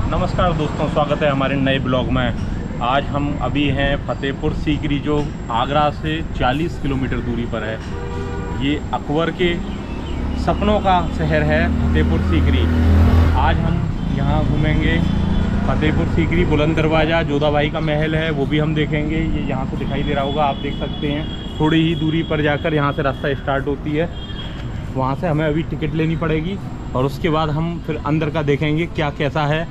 नमस्कार दोस्तों, स्वागत है हमारे नए ब्लॉग में। आज हम अभी हैं फतेहपुर सीकरी, जो आगरा से 40 किलोमीटर दूरी पर है। ये अकबर के सपनों का शहर है फतेहपुर सीकरी। आज हम यहाँ घूमेंगे फतेहपुर सीकरी, बुलंद दरवाज़ा, जोधा भाई का महल है, वो भी हम देखेंगे। ये यहाँ से दिखाई दे रहा होगा, आप देख सकते हैं। थोड़ी ही दूरी पर जाकर यहाँ से रास्ता स्टार्ट होती है, वहाँ से हमें अभी टिकट लेनी पड़ेगी और उसके बाद हम फिर अंदर का देखेंगे क्या कैसा है।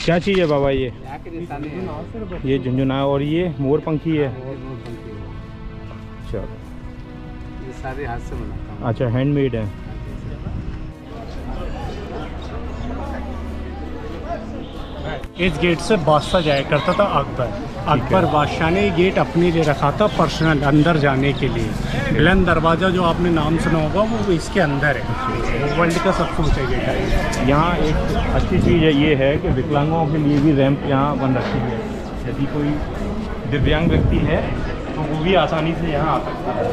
क्या चीज़ है बाबा ये झुंझुना और ये मोर पंखी है। चलो, ये सारे हाथ से बनाता हूँ। अच्छा, हैंडमेड है। इस गेट से बादशाह जाया करता था अकबर बादशाह ने ये गेट अपने लिए रखा था, पर्सनल अंदर जाने के लिए। बुलंद दरवाज़ा जो आपने नाम सुना होगा वो इसके अंदर है, वर्ल्ड का सबसे ऊंचा गेट है। यहाँ एक अच्छी चीज़ है, ये है कि विकलांगों के लिए भी रैंप यहाँ बन रखी है। यदि कोई दिव्यांग व्यक्ति है तो वो भी आसानी से यहाँ आ सकता है।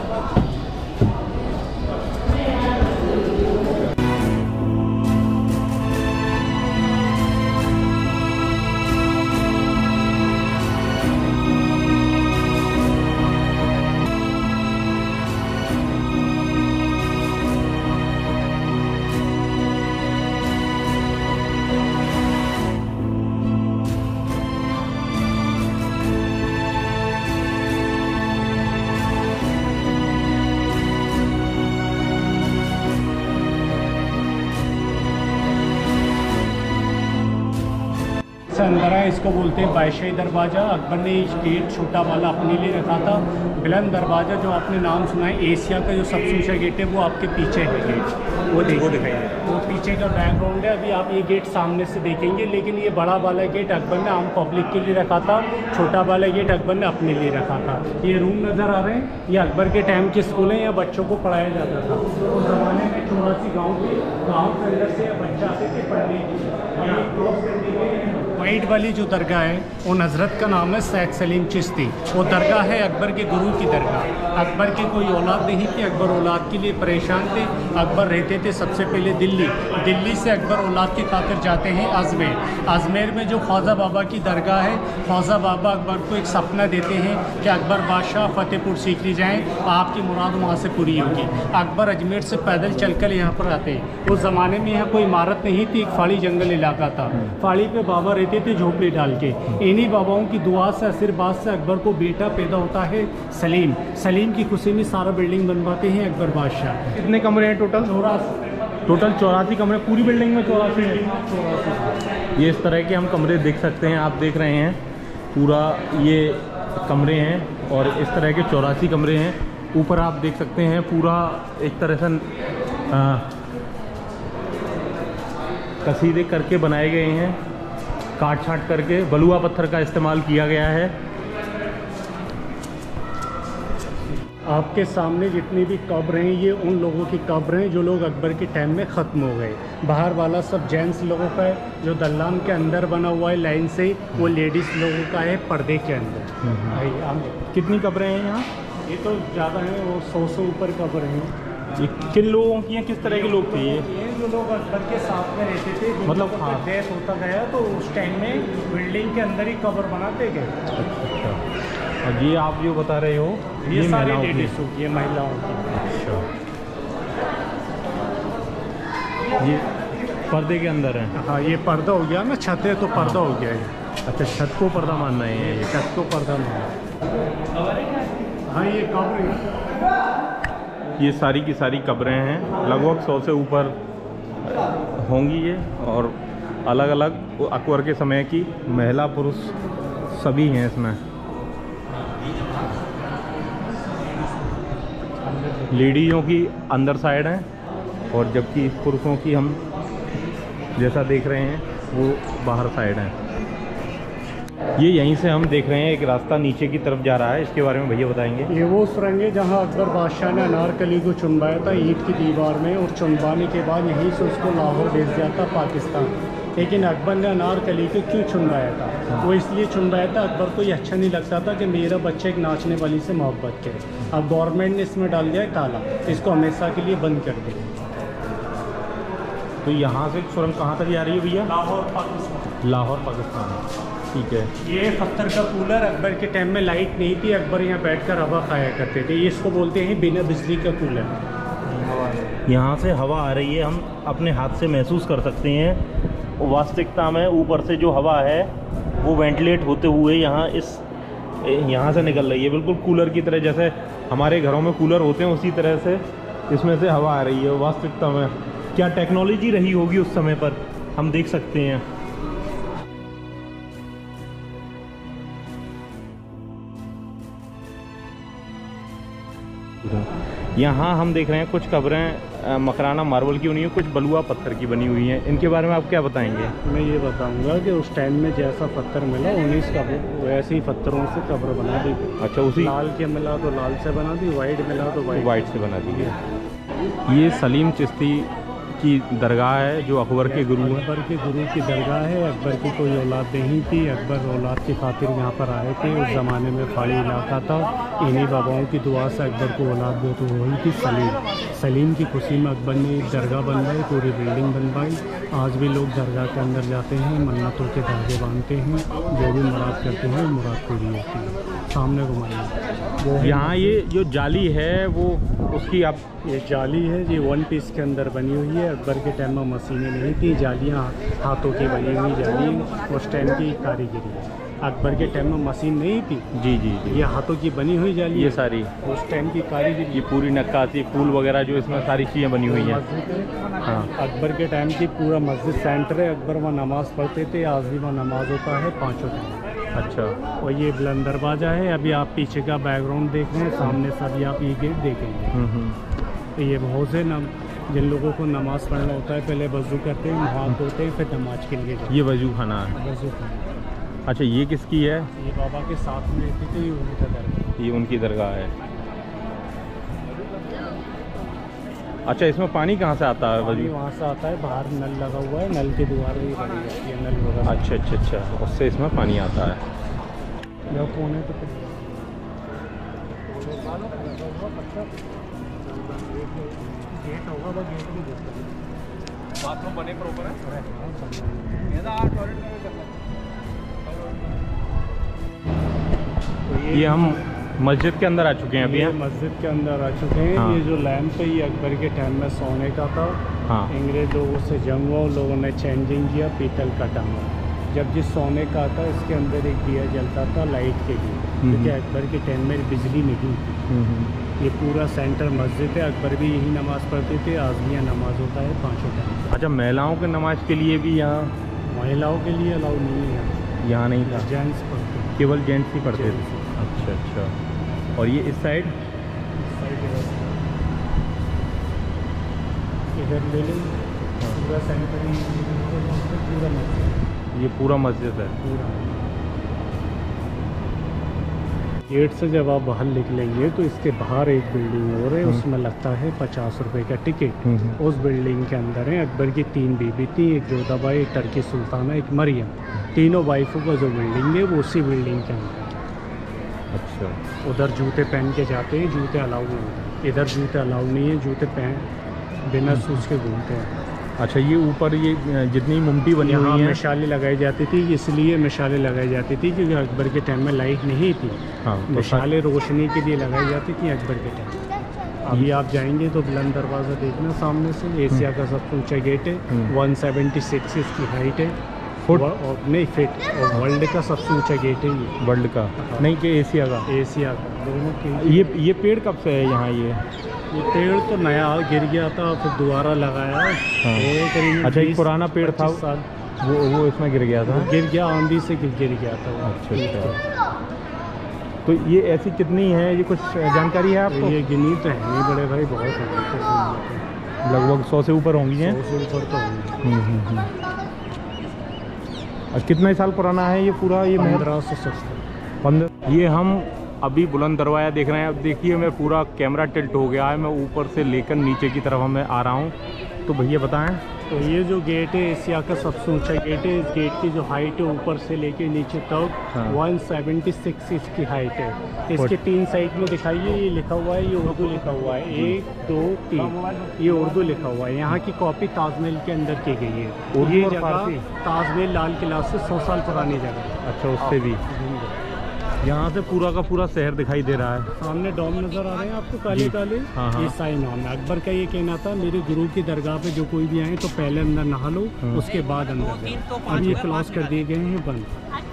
अंदर है, इसको बोलते हैं बादशाही दरवाज़ा। अकबर ने इस गेट छोटा वाला अपने लिए रखा था। बुलंद दरवाज़ा जो आपने नाम सुना है, एशिया का जो सबसे ऊंचा गेट है, वो आपके पीछे है गेट, वो दिखाई वो पीछे का बैकग्राउंड है। अभी आप ये गेट सामने से देखेंगे, लेकिन ये बड़ा वाला गेट अकबर ने आम पब्लिक के लिए रखा था, छोटा वाला गेट अकबर ने अपने लिए रखा था। ये रूम नज़र आ रहे हैं, ये अकबर के टाइम के स्कूल हैं, यहाँ बच्चों को पढ़ाया जाता था। उस ज़माने में 84 गाँव के अंदर से बच्चे आते थे पढ़ने के। वाइट वाली जो दरगाह है उन हज़रत का नाम है सैयद सलीम चिश्ती। वो दरगाह है अकबर के गुरु की दरगाह। अकबर की कोई औलाद नहीं थी, अकबर औलाद के लिए परेशान थे। अकबर रहते थे सबसे पहले दिल्ली से अकबर औलाद की खातिर जाते हैं अजमेर में जो ख्वाजा बाबा की दरगाह है, ख्वाजा बाबा अकबर को एक सपना देते हैं कि अकबर बादशाह फतेहपुर सीकरी जाएँ, आपकी मुराद वहाँ से पूरी होगी। अकबर अजमेर से पैदल चलकर यहाँ पर आते हैं। उस ज़माने में यहाँ कोई इमारत नहीं थी, एक फाड़ी जंगल इलाका था। फाड़ी पे बाबा रहते थे झोपड़ी डाल के। इन्हीं बाबाओं की दुआ से, आशीर्वाद से अकबर को बेटा पैदा होता है सलीम की खुशी में सारा बिल्डिंग बनवाते हैं अकबर बादशाह। कितने कमरे हैं टोटल? 84 कमरे, पूरी बिल्डिंग में 84 हैं। ये इस तरह के हम कमरे देख सकते हैं, आप देख रहे हैं पूरा ये कमरे हैं और इस तरह के 84 कमरे हैं। ऊपर आप देख सकते हैं पूरा एक तरह से कसीदे करके बनाए गए हैं, काट छाट करके बलुआ पत्थर का इस्तेमाल किया गया है। आपके सामने जितनी भी कब्र हैं, ये उन लोगों की कब्र हैं जो लोग अकबर के टाइम में ख़त्म हो गए। बाहर वाला सब जेंट्स लोगों का है, जो दल्लान के अंदर बना हुआ है लाइन से, वो लेडीज़ लोगों का है पर्दे के अंदर। कितनी कब्रें हैं यहाँ? ये तो ज़्यादा हैं, वो 100 से ऊपर कब्र हैं। ये किन लोगों की हैं, किस तरह के लोग थे ये? जो लोग अकबर के साथ में रहते थे, मतलब डेथ होता गया तो उस टाइम में बिल्डिंग के अंदर ही कब्र बनाते गए। अच्छा, और ये आप जो बता रहे हो ये सारे लेडीज़ की, ये महिलाओं की। अच्छा, ये पर्दे के अंदर है? हाँ, ये पर्दा हो गया ना, छत है तो पर्दा हो गया है। अच्छा, छत को पर्दा मानना है ये? छत को पर्दा मानना। हाँ, ये कब्र, ये सारी की सारी कब्रें हैं, लगभग 100 से ऊपर होंगी ये, और अलग अलग अकबर के समय की महिला पुरुष सभी हैं इसमें। लेडीज़ों की अंदर साइड है और जबकि पुरुषों की हम जैसा देख रहे हैं वो बाहर साइड है। ये यहीं से हम देख रहे हैं एक रास्ता नीचे की तरफ जा रहा है, इसके बारे में भैया बताएंगे। ये वो सुरंग है जहाँ अकबर बादशाह ने अनारकली को चुनवाया था ईंट की दीवार में, और चुनवाने के बाद यहीं से उसको लाहौर भेज दिया था पाकिस्तान। लेकिन अकबर ने अनारकली को क्यों चुनवाया था? वो इसलिए चुनवाया था, अकबर को ये अच्छा नहीं लगता था कि मेरा बच्चा एक नाचने वाली से मोहब्बत करे। अब गवर्नमेंट ने इसमें डाल दिया है ताला, इसको हमेशा के लिए बंद कर दिया। तो यहाँ से सुरंग कहाँ तक जा रही है भैया? लाहौर पाकिस्तान। लाहौर पाकिस्तान, ठीक है। ये पत्थर का कूलर, अकबर के टाइम में लाइट नहीं थी, अकबर यहाँ बैठकर हवा खाया करते थे। ये इसको बोलते हैं बिना बिजली का कूलर। यहाँ से हवा आ रही है, हम अपने हाथ से महसूस कर सकते हैं। वास्तविकता में ऊपर से जो हवा है वो वेंटिलेट होते हुए यहाँ से निकल रही है, बिल्कुल कूलर की तरह। जैसे हमारे घरों में कूलर होते हैं उसी तरह से इसमें से हवा आ रही है। वास्तविकता में क्या टेक्नोलॉजी रही होगी उस समय पर, हम देख सकते हैं। यहाँ हम देख रहे हैं कुछ कब्रें मकराना मार्बल की बनी हुई, कुछ बलुआ पत्थर की बनी हुई हैं। इनके बारे में आप क्या बताएंगे? मैं ये बताऊंगा कि उस टाइम में जैसा पत्थर मिला 19 का वैसे ही पत्थरों से कब्र बना दी। अच्छा, उसी लाल के मिला तो लाल से बना दी, वाइट मिला तो वाइट से बना दी। ये सलीम चिश्ती की दरगाह है जो अकबर के गुरु हैं। अकबर के गुरु की दरगाह है। अकबर की कोई औलाद नहीं थी, अकबर औलाद की खातिर यहाँ पर आए थे। उस ज़माने में पहाड़ी इलाका था, इन्हीं बाबाओं की दुआ से अकबर को औलाद तो वही थी सलीम की खुशी में अकबर ने एक दरगाह बनवाई, पूरी बिल्डिंग बनवाई। आज भी लोग दरगाह के अंदर जाते हैं, मन्नतों के धागे बांधते हैं, जो भी मुराद करते हैं मुराद पूरी होती है। सामने घुमाइए वो यहाँ ये जो जाली है वो उसकी आप, ये जाली है जी 1 पीस के अंदर बनी हुई है। अकबर के टाइम में मशीनें नहीं थी, जालियाँ हाथों की बनी हुई जाली उस टाइम की कारीगरी है। अकबर के टाइम में मशीन नहीं थी। जी जी जी, ये हाथों की बनी हुई जाली, ये सारी उस टाइम की कारीगरी। ये पूरी नक्काशी, फूल वगैरह जो इसमें सारी चीज़ें बनी हुई हैं। हाँ, अकबर के टाइम की पूरा मस्जिद सेंटर है। अकबर वहाँ नमाज़ पढ़ते थे, आज भी वहाँ नमाज होता है 5 टाइम। अच्छा, और ये बुलंद दरवाज़ा है। अभी आप पीछे का बैकग्राउंड देख रहे हैं, सामने से अभी आप ये गेट देखेंगे। तो ये बहुत से जिन लोगों को नमाज़ पढ़ना होता है पहले वज़ू करते हैं, हाथ धोते हैं, फिर नमाज के लिए जाते हैं। ये वजू खाना है। वज़ू खाना। अच्छा, ये किसकी है? ये बाबा के साथ में रहती थी, ये उनकी दरगाह। ये उनकी दरगाह है। अच्छा, इसमें पानी कहाँ से आता है? वजू वहाँ से आता है, बाहर नल लगा हुआ है, नल की दीवार भी बनी जाती है नल वगैरह। अच्छा अच्छा अच्छा, उससे इसमें पानी आता है। या कोने तो गेट होगा, वो गेट भी बाथरूम बने प्रॉपर है। ये हम मस्जिद के अंदर आ चुके हैं अभी। ये मस्जिद के अंदर आ चुके हैं। हाँ। ये जो लैंप है ये अकबर के टाइम में सोने का था। हाँ, अंग्रेज लोगों से जंग हुआ, लोगों ने चेंजिंग किया, पीतल का टांगा। जब जिस सोने का था इसके अंदर एक दिया जलता था लाइट के लिए, क्योंकि अकबर के टाइम में बिजली नहीं थी। ये पूरा सेंटर मस्जिद है। अकबर भी यही नमाज़ पढ़ते थे, आज भी यहाँ नमाज होता है 5 टाइम। अच्छा, महिलाओं के नमाज के लिए भी यहाँ? महिलाओं के लिए अलाउ नहीं है, यहाँ नहीं था, जेंट्स पढ़ते, केवल जेंट्स ही पढ़ते थे। अच्छा अच्छा, और ये इस साइड इधर ले लें, पूरा सेंटर ही पूरा मस्जिद। ये पूरा मस्जिद है। पूरा गेट से जब आप बाहर निकलेंगे तो इसके बाहर एक बिल्डिंग और है, उसमें लगता है 50 रुपए का टिकट। उस बिल्डिंग के अंदर है अकबर की 3 बीबी थी, एक जोधाबाई, एक टर्की सुल्ताना, एक मरियम। तीनों वाइफों का जो बिल्डिंग है वो उसी बिल्डिंग के अंदर। अच्छा, उधर जूते पहन के जाते हैं, जूते अलाउ नहीं होते। इधर जूते अलाउ नहीं है, जूते पहन बिना शूज़ के घूमते हैं। अच्छा, ये ऊपर ये जितनी मुमटी बनी यहाँ हुई है, मिसालें लगाई जाती थी, इसलिए मिसालें लगाई जाती थी क्योंकि अकबर के टाइम में लाइट नहीं थी। हाँ, तो मिसालें रोशनी के लिए लगाई जाती थी अकबर के टाइम। अभी आप जाएंगे तो बुलंद दरवाज़ा देखना सामने से, एशिया का सबसे ऊंचा गेट है। 176 इसकी हाइट है, फुट और नहीं फीट, और वर्ल्ड का सबसे ऊंचा गेट है ये। वर्ल्ड का? नहीं कि एशिया का? एशिया का, दोनों के। ये पेड़ कब से है यहाँ? ये पेड़ तो नया गिर गया था, फिर दोबारा लगाया। हाँ। करीब अच्छा, एक पुराना पेड़ था, 25 साल वो इसमें गिर गया था? गिर गया, आंधी से गिर गया था वो। अच्छा अच्छा, तो ये ऐसी कितनी है, ये कुछ जानकारी है आपको? ये गिनी तो है नहीं बड़े भाई, बहुत है, लगभग 100 से ऊपर होंगी हैं। 100 से ऊपर तो होंगी। और कितने साल पुराना है ये पूरा ये महल? 1570। 15। ये हम अभी बुलंद दरवाज़ा देख रहे हैं। अब देखिए मैं पूरा कैमरा टिल्ट हो गया है, मैं ऊपर से लेकर नीचे की तरफ मैं आ रहा हूँ। तो भैया बताएं। तो ये जो गेट है एशिया का सबसे ऊंचा गेट है। इस गेट की जो हाइट है ऊपर से लेके नीचे तक 176 इसकी हाइट है। इसके 3 साइड में दिखाइए, ये लिखा हुआ है, ये उर्दू लिखा हुआ है 1 2 3, ये उर्दू लिखा हुआ है। यहाँ की कॉपी ताजमहल के अंदर की गई है। ये जगह ताजमहल लाल किला से 100 साल पुरानी जगह है। अच्छा, उससे भी यहाँ से पूरा का पूरा शहर दिखाई दे रहा है। सामने डॉम नजर आ रहे हैं आपको काले काले। ये साइन नाम है। अकबर का ये कहना था मेरे गुरु की दरगाह पे जो कोई भी आए तो पहले अंदर नहा लो, उसके बाद अंदर जाओ। अब ये क्लॉज कर दिए गए हैं बंद।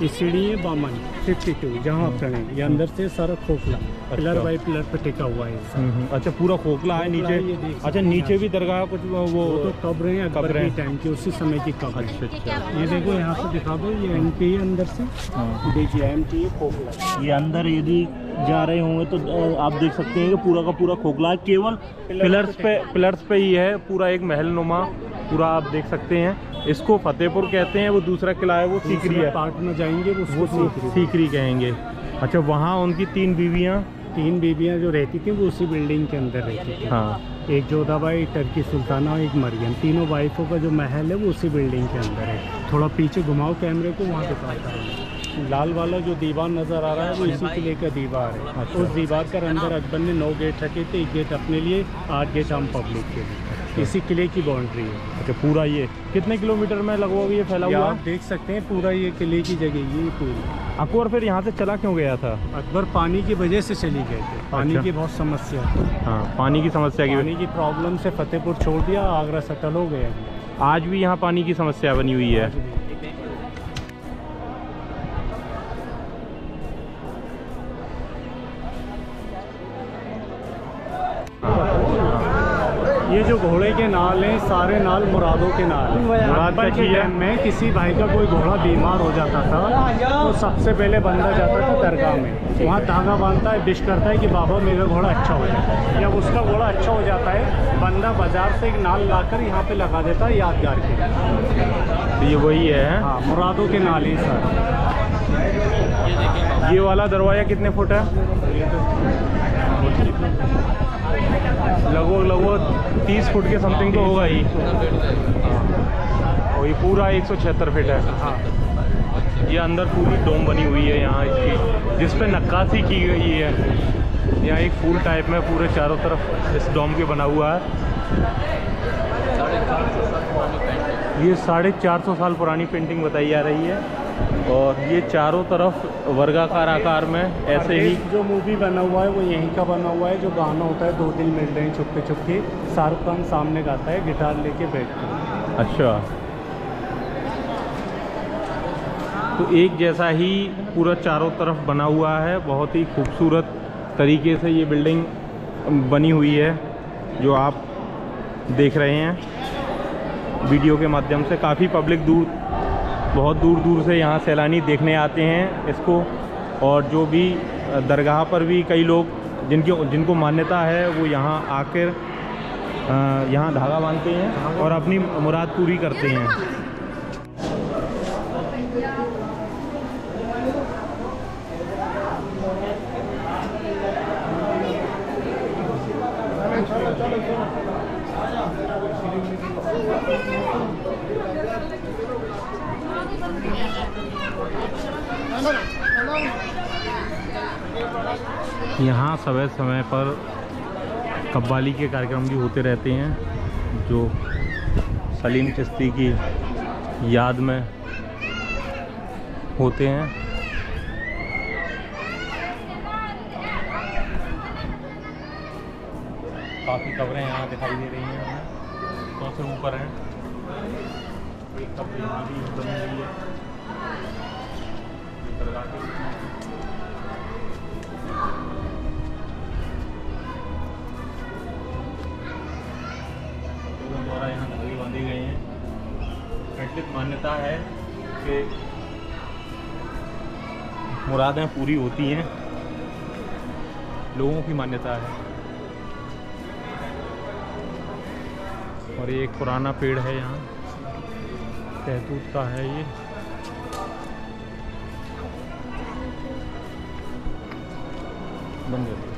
ये सीढ़ी है बामन 52 जहाँ आप खड़े हैं। ये अंदर से सारा खोखला पिलर बाई पिलर पे टिका हुआ है। अच्छा, पूरा खोखला है नीचे। अच्छा, नीचे भी दरगाह कुछ वो तो कब्र है अकबर के टाइम की, उसी समय की कब्र। अच्छा। ये देखो यहाँ से दिखा दो, ये एमटी है अंदर से। देखिए एमटी है, खोखला। ये अंदर यदि जा रहे होंगे तो आप देख सकते हैं कि पूरा का पूरा खोखला है। केवल पिलर्स पे ही है पूरा एक महल नुमा पूरा आप देख सकते हैं। इसको फतेहपुर कहते हैं। वो दूसरा किला है वो सीकरी है। पार्ट में जाएंगे वो सीकरी कहेंगे। अच्छा, वहाँ उनकी 3 बीवियाँ जो रहती थी वो उसी बिल्डिंग के अंदर रहती थी। हाँ, एक जोधाबाई, टर्की सुल्ताना और एक मरियम, तीनों वाइफों का जो महल है वो उसी बिल्डिंग के अंदर है। थोड़ा पीछे घुमाओ कैमरे को, वहाँ दिखाता है। लाल वाला जो दीवार नज़र आ रहा है वो इसी किले का दीवार है। अच्छा। उस दीवार के अंदर अकबर ने 9 गेट रखे थे, 1 गेट अपने लिए, 8 गेट आम पब्लिक के लिए। इसी किले की बाउंड्री है। अच्छा, पूरा ये कितने किलोमीटर में लगभग ये फैला हुआ है? आप देख सकते हैं पूरा ये किले की जगह ये पूरी। अकबर फिर यहाँ से चला क्यों गया था? अकबर पानी की वजह से चली गए थे। पानी की बहुत समस्या। हाँ, पानी की समस्या की पानी की प्रॉब्लम से फतेहपुर छोड़ दिया, आगरा सेटल हो गए। आज भी यहाँ पानी की समस्या बनी हुई है। ये जो घोड़े के नाल हैं सारे नाल मुरादों के नाल हैं। मुराद के टाइम में किसी भाई का कोई घोड़ा बीमार हो जाता था तो सबसे पहले बंदा जाता था दरगाह में, वहाँ धागा बांधता है, विश करता है कि बाबा मेरा घोड़ा अच्छा हो जाए। जब उसका घोड़ा अच्छा हो जाता है बंदा बाजार से एक नाल लाकर यहाँ पे लगा देता है यादगार के लिए। तो ये वही है। हाँ, मुरादों के नाल ही सर। ये वाला दरवाज़ा कितने फुट है? लगभग 30 फुट के समथिंग तो होगा ही। और ये पूरा 176 फीट है। हाँ, ये अंदर पूरी डोम बनी हुई है यहाँ इसकी, जिस पे नक्काशी की गई है। यहाँ एक फूल टाइप में पूरे चारों तरफ इस डोम के बना हुआ है। ये 450 साल पुरानी पेंटिंग बताई जा रही है। और ये चारों तरफ वर्गाकार आकार में ऐसे ही जो मूवी बना हुआ है वो यहीं का बना हुआ है। जो गाना होता है 2 दिल मिल रहे हैं चुपके चुपके, शाहरुख खान सामने गाता है गिटार लेके बैठ कर। अच्छा, तो एक जैसा ही पूरा चारों तरफ बना हुआ है। बहुत ही खूबसूरत तरीके से ये बिल्डिंग बनी हुई है जो आप देख रहे हैं वीडियो के माध्यम से। काफ़ी पब्लिक बहुत दूर दूर से यहाँ सैलानी देखने आते हैं इसको। और जो भी दरगाह पर भी कई लोग जिनको मान्यता है वो यहाँ आकर यहाँ धागा बांधते हैं और अपनी मुराद पूरी करते हैं। यहाँ समय समय पर कव्वाली के कार्यक्रम भी होते रहते हैं जो सलीम चिश्ती की याद में होते हैं। काफ़ी कब्रें यहाँ दिखाई दे रही हैं हमें, 100 से ऊपर हैं। एक कब्र यहाँ भी बनी हुई है दरगाह की। लोगों द्वारा यहाँ धागे बांधे गए हैं। प्रचलित मान्यता है कि मुरादें पूरी होती हैं, लोगों की मान्यता है। और ये एक पुराना पेड़ है यहाँ, सहतूत का है ये। बन जाती है।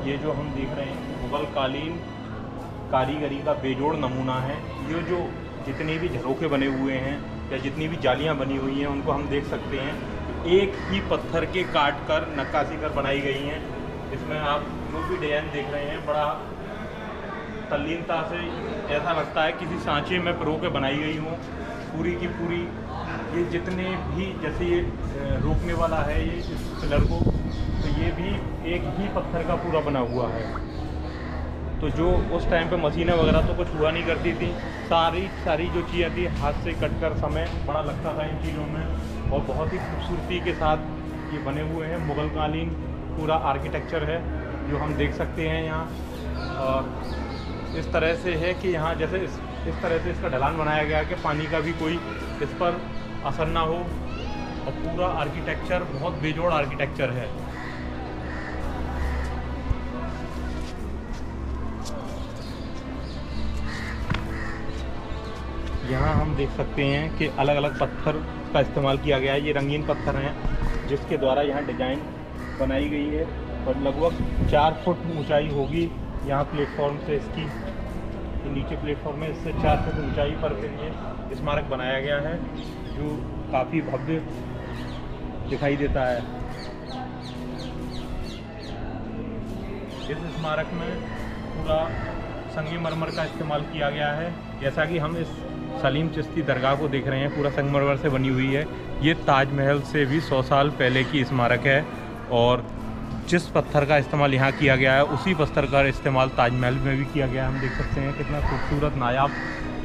ये जो हम देख रहे हैं मुगल कालीन कारीगरी का बेजोड़ नमूना है। ये जो जितने भी झरोखे बने हुए हैं या जितनी भी जालियां बनी हुई हैं उनको हम देख सकते हैं एक ही पत्थर के काट कर नक्काशी कर बनाई गई हैं। इसमें आप जो भी डिजाइन देख रहे हैं बड़ा तल्लीनता से ऐसा लगता है किसी सांचे में पिरो के बनाई गई हो पूरी की पूरी। ये जितने भी जैसे ये रोकने वाला है ये इस पिलर को, तो ये भी एक ही पत्थर का पूरा बना हुआ है। तो जो उस टाइम पे मशीनें वगैरह तो कुछ हुआ नहीं करती थी, सारी जो चीज़ें थी हाथ से कट कर समय बड़ा लगता था इन चीज़ों में। और बहुत ही खूबसूरती के साथ ये बने हुए हैं। मुग़ल कालीन पूरा आर्किटेक्चर है जो हम देख सकते हैं यहाँ। और इस तरह से है कि यहाँ जैसे इस तरह से इसका ढलान बनाया गया कि पानी का भी कोई इस पर असर ना हो। और पूरा आर्किटेक्चर बहुत बेजोड़ आर्किटेक्चर है। यहाँ हम देख सकते हैं कि अलग अलग पत्थर का इस्तेमाल किया गया है। ये रंगीन पत्थर हैं जिसके द्वारा यहाँ डिज़ाइन बनाई गई है। और लगभग 4 फुट ऊंचाई होगी यहाँ प्लेटफॉर्म से इसकी। नीचे प्लेटफॉर्म में इससे 4 फुट ऊंचाई पर फिर ये स्मारक बनाया गया है जो काफ़ी भव्य दिखाई देता है। इस स्मारक में पूरा संगमरमर का इस्तेमाल किया गया है। जैसा कि हम इस सलीम चिश्ती दरगाह को देख रहे हैं पूरा संगमरमर से बनी हुई है। ये ताजमहल से भी 100 साल पहले की स्मारक है। और जिस पत्थर का इस्तेमाल यहाँ किया गया है उसी पत्थर का इस्तेमाल ताजमहल में भी किया गया है। हम देख सकते हैं कितना खूबसूरत नायाब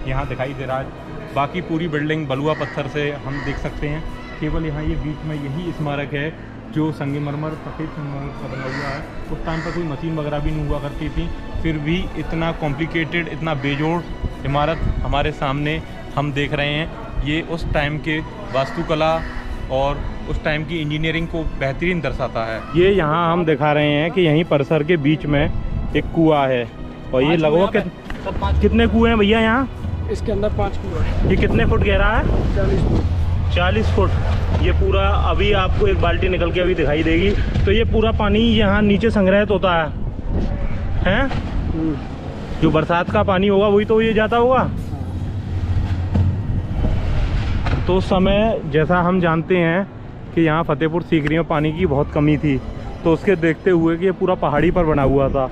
यहाँ दिखाई दे रहा है। बाकी पूरी बिल्डिंग बलुआ पत्थर से हम देख सकते हैं। केवल यहाँ ये बीच में यही स्मारक है जो संगमरमर सफ़ेद संगमरमर का बना हुआ है। उस टाइम पर कोई मशीन वगैरह भी नहीं हुआ करती थी, फिर भी इतना कॉम्प्लिकेटेड इतना बेजोड़ इमारत हमारे सामने हम देख रहे हैं। ये उस टाइम के वास्तुकला और उस टाइम की इंजीनियरिंग को बेहतरीन दर्शाता है। ये यहाँ हम दिखा रहे हैं कि यहीं परिसर के बीच में एक कुआं है। और ये लगभग कितने कुएँ हैं भैया यहाँ? इसके अंदर 5 कुआं है। ये कितने फुट गहरा है? 40 फुट। 40 फुट। ये पूरा अभी आपको एक बाल्टी निकल के अभी दिखाई देगी। तो ये पूरा पानी यहाँ नीचे संग्रहित होता है जो बरसात का पानी होगा वही तो ये जाता होगा। तो समय जैसा हम जानते हैं कि यहाँ फतेहपुर सीकरी में पानी की बहुत कमी थी, तो उसके देखते हुए कि ये पूरा पहाड़ी पर बना हुआ था,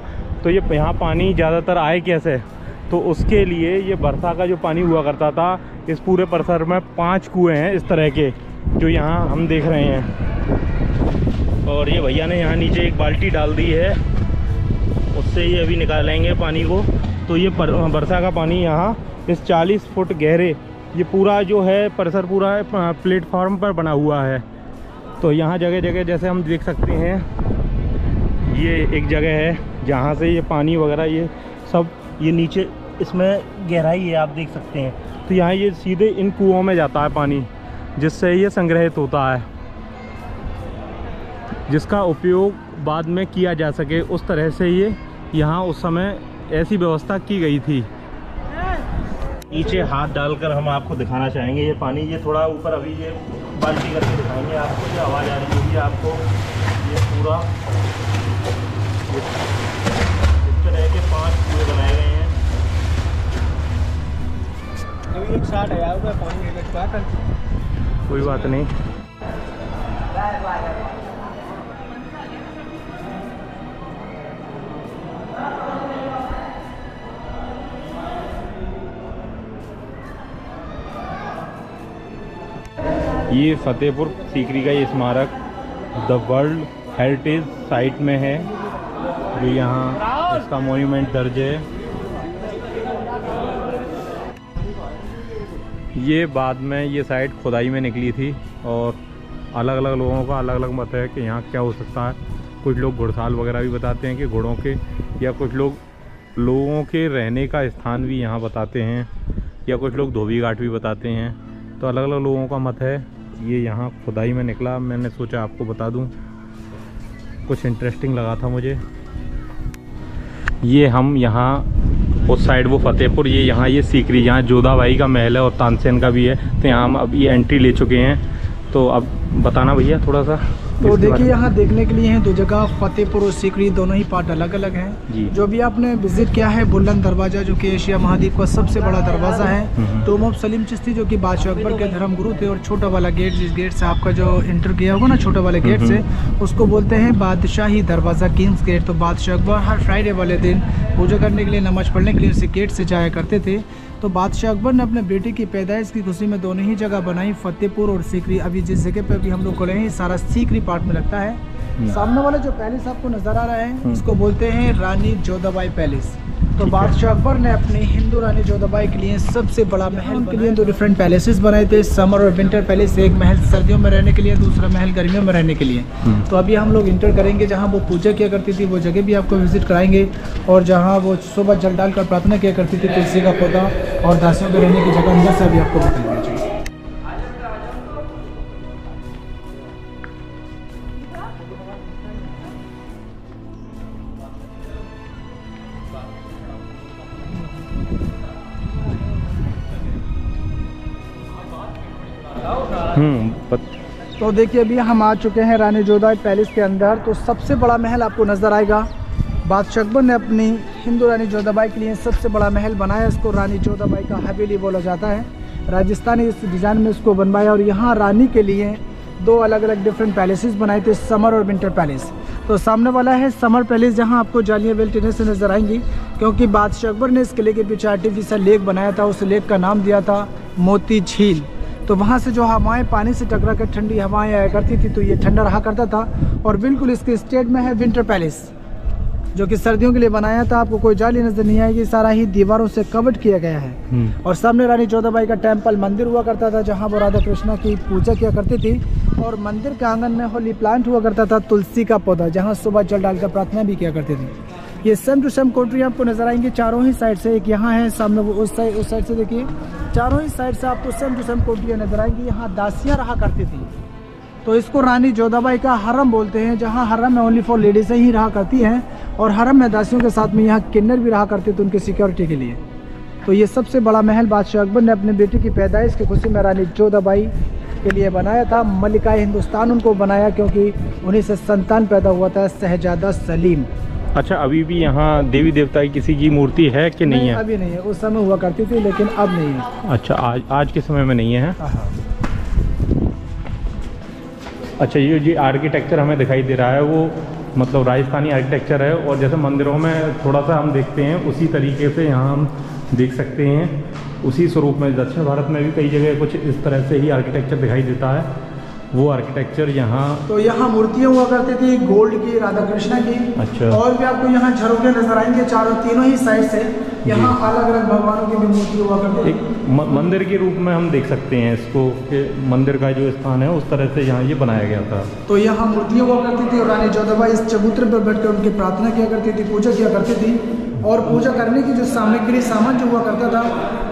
तो ये यहाँ पानी ज़्यादातर आए कैसे, तो उसके लिए ये बरसा का जो पानी हुआ करता था। इस पूरे परिसर में 5 कुएँ हैं इस तरह के जो यहाँ हम देख रहे हैं। और ये भैया ने यहाँ नीचे एक बाल्टी डाल दी है, उससे ये अभी निकालेंगे पानी को। तो ये बरसा का पानी यहाँ इस 40 फुट गहरे ये पूरा जो है परिसर पूरा है प्लेटफॉर्म पर बना हुआ है। तो यहाँ जगह जगह जैसे हम देख सकते हैं ये एक जगह है जहाँ से ये पानी वगैरह ये सब ये नीचे इसमें गहराई है आप देख सकते हैं। तो यहाँ ये सीधे इन कुओं में जाता है पानी जिससे ये संग्रहित होता है, जिसका उपयोग बाद में किया जा सके उस तरह से ये यहाँ उस समय ऐसी व्यवस्था की गई थी। नीचे हाथ डालकर हम आपको दिखाना चाहेंगे ये पानी। ये थोड़ा ऊपर अभी ये बाल्टी करके दिखाएंगे आपको, जो आवाज़ आ रही होगी आपको। ये पूरा इस तरह के 5 कुएं बनाए गए हैं। अभी एक 60,000 रुपये पानी लगता है। कोई बात नहीं। ये फतेहपुर सीकरी का ये स्मारक द वर्ल्ड हेरिटेज साइट में है, जो यहाँ इसका मॉन्यूमेंट दर्ज है। ये बाद में ये साइट खुदाई में निकली थी और अलग अलग लोगों का अलग अलग मत है कि यहाँ क्या हो सकता है। कुछ लोग घुड़साल वगैरह भी बताते हैं कि घोड़ों के, या कुछ लोग लोगों के रहने का स्थान भी यहाँ बताते हैं, या कुछ लोग धोबी घाट भी बताते हैं। तो अलग अलग लोगों का मत है। ये यहाँ खुदाई में निकला, मैंने सोचा आपको बता दूँ, कुछ इंटरेस्टिंग लगा था मुझे। ये हम यहाँ उस साइड वो फतेहपुर, ये यहाँ ये सीकरी जहाँ जोधाबाई का महल है और तानसेन का भी है, तो यहाँ हम अब ये एंट्री ले चुके हैं। तो अब बताना भैया थोड़ा सा। तो देखिए यहाँ देखने के लिए हैं दो जगह, फतेहपुर और सीकरी, दोनों ही पार्ट अलग अलग हैं। जो भी आपने विजिट किया है बुलंद दरवाज़ा, जो कि एशिया महाद्वीप का सबसे बड़ा दरवाज़ा है। टोम ऑफ सलीम चिश्ती, जो कि बादशाह अकबर के धर्मगुरु थे, और छोटा वाला गेट, जिस गेट से आपका जो इंटर किया होगा ना, छोटा वाले गेट से, उसको बोलते हैं बादशाही दरवाज़ा, किंग्स गेट। तो बादशाह अकबर हर फ्राइडे वाले दिन पूजा करने के लिए, नमाज पढ़ने के लिए उसी गेट से जाया करते थे। तो बादशाह अकबर ने अपने बेटे की पैदाइश की खुशी में दोनों ही जगह बनाई, फतेहपुर और सीकरी। अभी जिस जगह पे भी हम लोग खड़े हैं सारा सीकरी पार्ट में लगता है। सामने वाला जो पैलेस आपको नजर आ रहा है इसको बोलते हैं रानी जोधाबाई पैलेस। तो बादशाह अकबर ने अपनी हिंदू रानी जोधाबाई के लिए सबसे बड़ा महल के लिए दो डिफरेंट पैलेसेस बनाए थे, समर और विंटर पैलेस। एक महल सर्दियों में रहने के लिए, दूसरा महल गर्मियों में रहने के लिए। तो अभी हम लोग इंटर करेंगे जहां वो पूजा किया करती थी, वो जगह भी आपको विजिट कराएंगे। और जहां वो सुबह जल डालकर प्रार्थना किया करती थी, तुलसी का पौधा और दासियों के रहने की जगह अंदर से भी आपको बताएंगे। तो देखिए अभी हम आ चुके हैं रानी जोधाबाई पैलेस के अंदर। तो सबसे बड़ा महल आपको नज़र आएगा। बादशाह अकबर ने अपनी हिंदू रानी जोधाबाई के लिए सबसे बड़ा महल बनाया। इसको रानी जोधाबाई का हवेली बोला जाता है। राजस्थानी इस डिज़ाइन में इसको बनवाया। और यहाँ रानी के लिए दो अलग अलग डिफरेंट पैलेसेस बनाए थे, समर और विंटर पैलेस। तो सामने वाला है समर पैलेस, जहाँ आपको जालियां बेल्ट से नज़र आएंगी, क्योंकि बादशाह अकबर ने इस किले के पीछे आर्टिफिशियल लेक बनाया था। उस लेक का नाम दिया था मोती झील। तो वहाँ से जो हवाएं पानी से टकरा कर ठंडी हवाएं आया करती थी, तो ये ठंडा रहा करता था। और बिल्कुल इसके स्टेट में है विंटर पैलेस, जो कि सर्दियों के लिए बनाया था। आपको कोई जाली नजर नहीं आएगी, सारा ही दीवारों से कवर्ड किया गया है। और सामने रानी जोधाबाई का टेम्पल मंदिर हुआ करता था, जहाँ वो राधा कृष्णा की पूजा किया करती थी। और मंदिर के आंगन में होली प्लांट हुआ करता था, तुलसी का पौधा, जहाँ सुबह जल डालकर प्रार्थना भी किया करती थी। ये सेम टू सेम कोठरी आपको नजर आएंगी चारों ही साइड से। एक यहाँ है सामने, वो उस साइड से देखिए, चारों ही साइड से आपको सेम टू सेम कोठरियाँ नजर आएंगी। यहाँ दासियाँ रहा करती थी। तो इसको रानी जोधाबाई का हरम बोलते हैं, जहाँ हरम में ओनली फॉर लेडीज ही रहा करती हैं। और हरम में दासियों के साथ में यहाँ किन्नर भी रहा करते थे उनकी सिक्योरिटी के लिए। तो ये सबसे बड़ा महल बादशाह अकबर ने अपने बेटे की पैदाइश की खुशी में रानी जोधाबाई के लिए बनाया था। मलिका हिंदुस्तान उनको बनाया, क्योंकि उन्हीं से संतान पैदा हुआ था, शहजादा सलीम। अच्छा, अभी भी यहाँ देवी देवता की किसी की मूर्ति है कि नहीं है? अभी नहीं है, उस समय हुआ करती थी लेकिन अब नहीं है। अच्छा, आज के समय में नहीं है। अच्छा, ये जो आर्किटेक्चर हमें दिखाई दे रहा है वो मतलब राजस्थानी आर्किटेक्चर है। और जैसे मंदिरों में थोड़ा सा हम देखते हैं, उसी तरीके से यहाँ हम देख सकते हैं, उसी स्वरूप में। दक्षिण भारत में भी कई जगह कुछ इस तरह से ही आर्किटेक्चर दिखाई देता है, वो आर्किटेक्चर यहाँ। तो यहाँ मूर्तियाँ हुआ करती थी गोल्ड की, राधा कृष्णा की। अच्छा। और भी आपको यहाँ झरोखे नजर आएंगे तीनों ही साइड से। यहाँ अलग अलग भगवानों की भी मूर्ति हुआ करती है। एक मंदिर के रूप में हम देख सकते हैं इसको, कि मंदिर का जो स्थान है उस तरह से यहाँ ये बनाया गया था। तो यहाँ मूर्तियाँ हुआ करती थी और रानी जोधाबाई इस चबूतरे पर बैठकर उनकी प्रार्थना किया करती थी, पूजा किया करती थी। और पूजा करने की जो सामग्री, सामान जो हुआ करता था,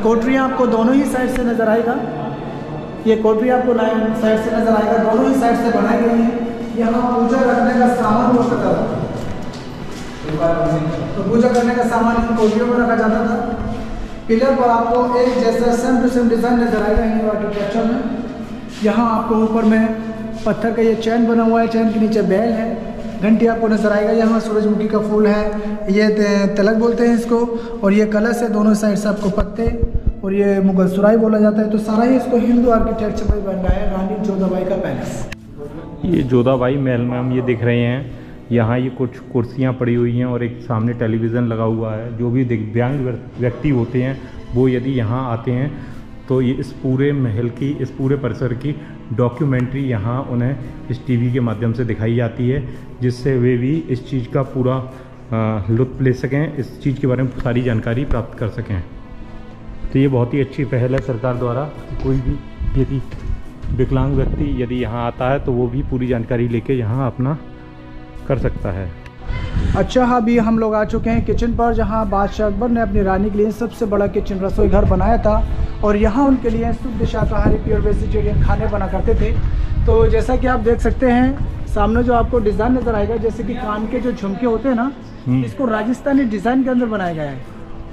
कोठरियाँ आपको दोनों ही साइड से नजर आएगा। ये कोठरी आपको साइड से नजर आएगा, दोनों ही साइड से बनाई गई है। यहाँ पूजा रखने का सामान हुआ करता था। तो पूजा करने का सामान इन कोठरियों में रखा जाता था। पिलर पर आपको एक जैसा सेम टू सेम डिजाइन नजर आएगा हिंदू आर्किटेक्चर में। यहाँ आपको ऊपर में पत्थर का ये चैन बना हुआ है, चैन के नीचे बैल है, घंटी आपको नजर आएगा। यहाँ सूरजमुखी का फूल है, ये तिलक बोलते हैं इसको। और ये कलश है, दोनों साइड से आपको पत्ते, और ये मुगल सुराई बोला जाता है। तो सारा ही इसको हिंदू आर्किटेक्चर में बन रहा है, रानी जोधाबाई का पैलेस। ये जोधाबाई महल में हम ये दिख रहे हैं, यहाँ ये कुछ कुर्सियाँ पड़ी हुई हैं और एक सामने टेलीविज़न लगा हुआ है। जो भी दिव्यांग व्यक्ति होते हैं वो यदि यहाँ आते हैं तो ये इस पूरे महल की, इस पूरे परिसर की डॉक्यूमेंट्री यहाँ उन्हें इस टीवी के माध्यम से दिखाई जाती है, जिससे वे भी इस चीज़ का पूरा लुत्फ़ ले सकें, इस चीज़ के बारे में सारी जानकारी प्राप्त कर सकें। तो ये बहुत ही अच्छी पहल है सरकार द्वारा। कोई भी यदि विकलांग व्यक्ति यदि यहाँ आता है तो वो भी पूरी जानकारी लेके यहाँ अपना कर सकता है। अच्छा, अभी हम लोग आ चुके हैं किचन पर, जहाँ बादशाह अकबर ने अपनी रानी के लिए सबसे बड़ा किचन रसोई घर बनाया था। और यहाँ उनके लिए शुद्ध शाकाहारी प्योर वेजिटेरियन खाने बना करते थे। तो जैसा कि आप देख सकते हैं सामने जो आपको डिज़ाइन नज़र आएगा, जैसे कि कान के जो झुमके होते हैं ना, इसको राजस्थानी डिज़ाइन के अंदर बनाया गया है,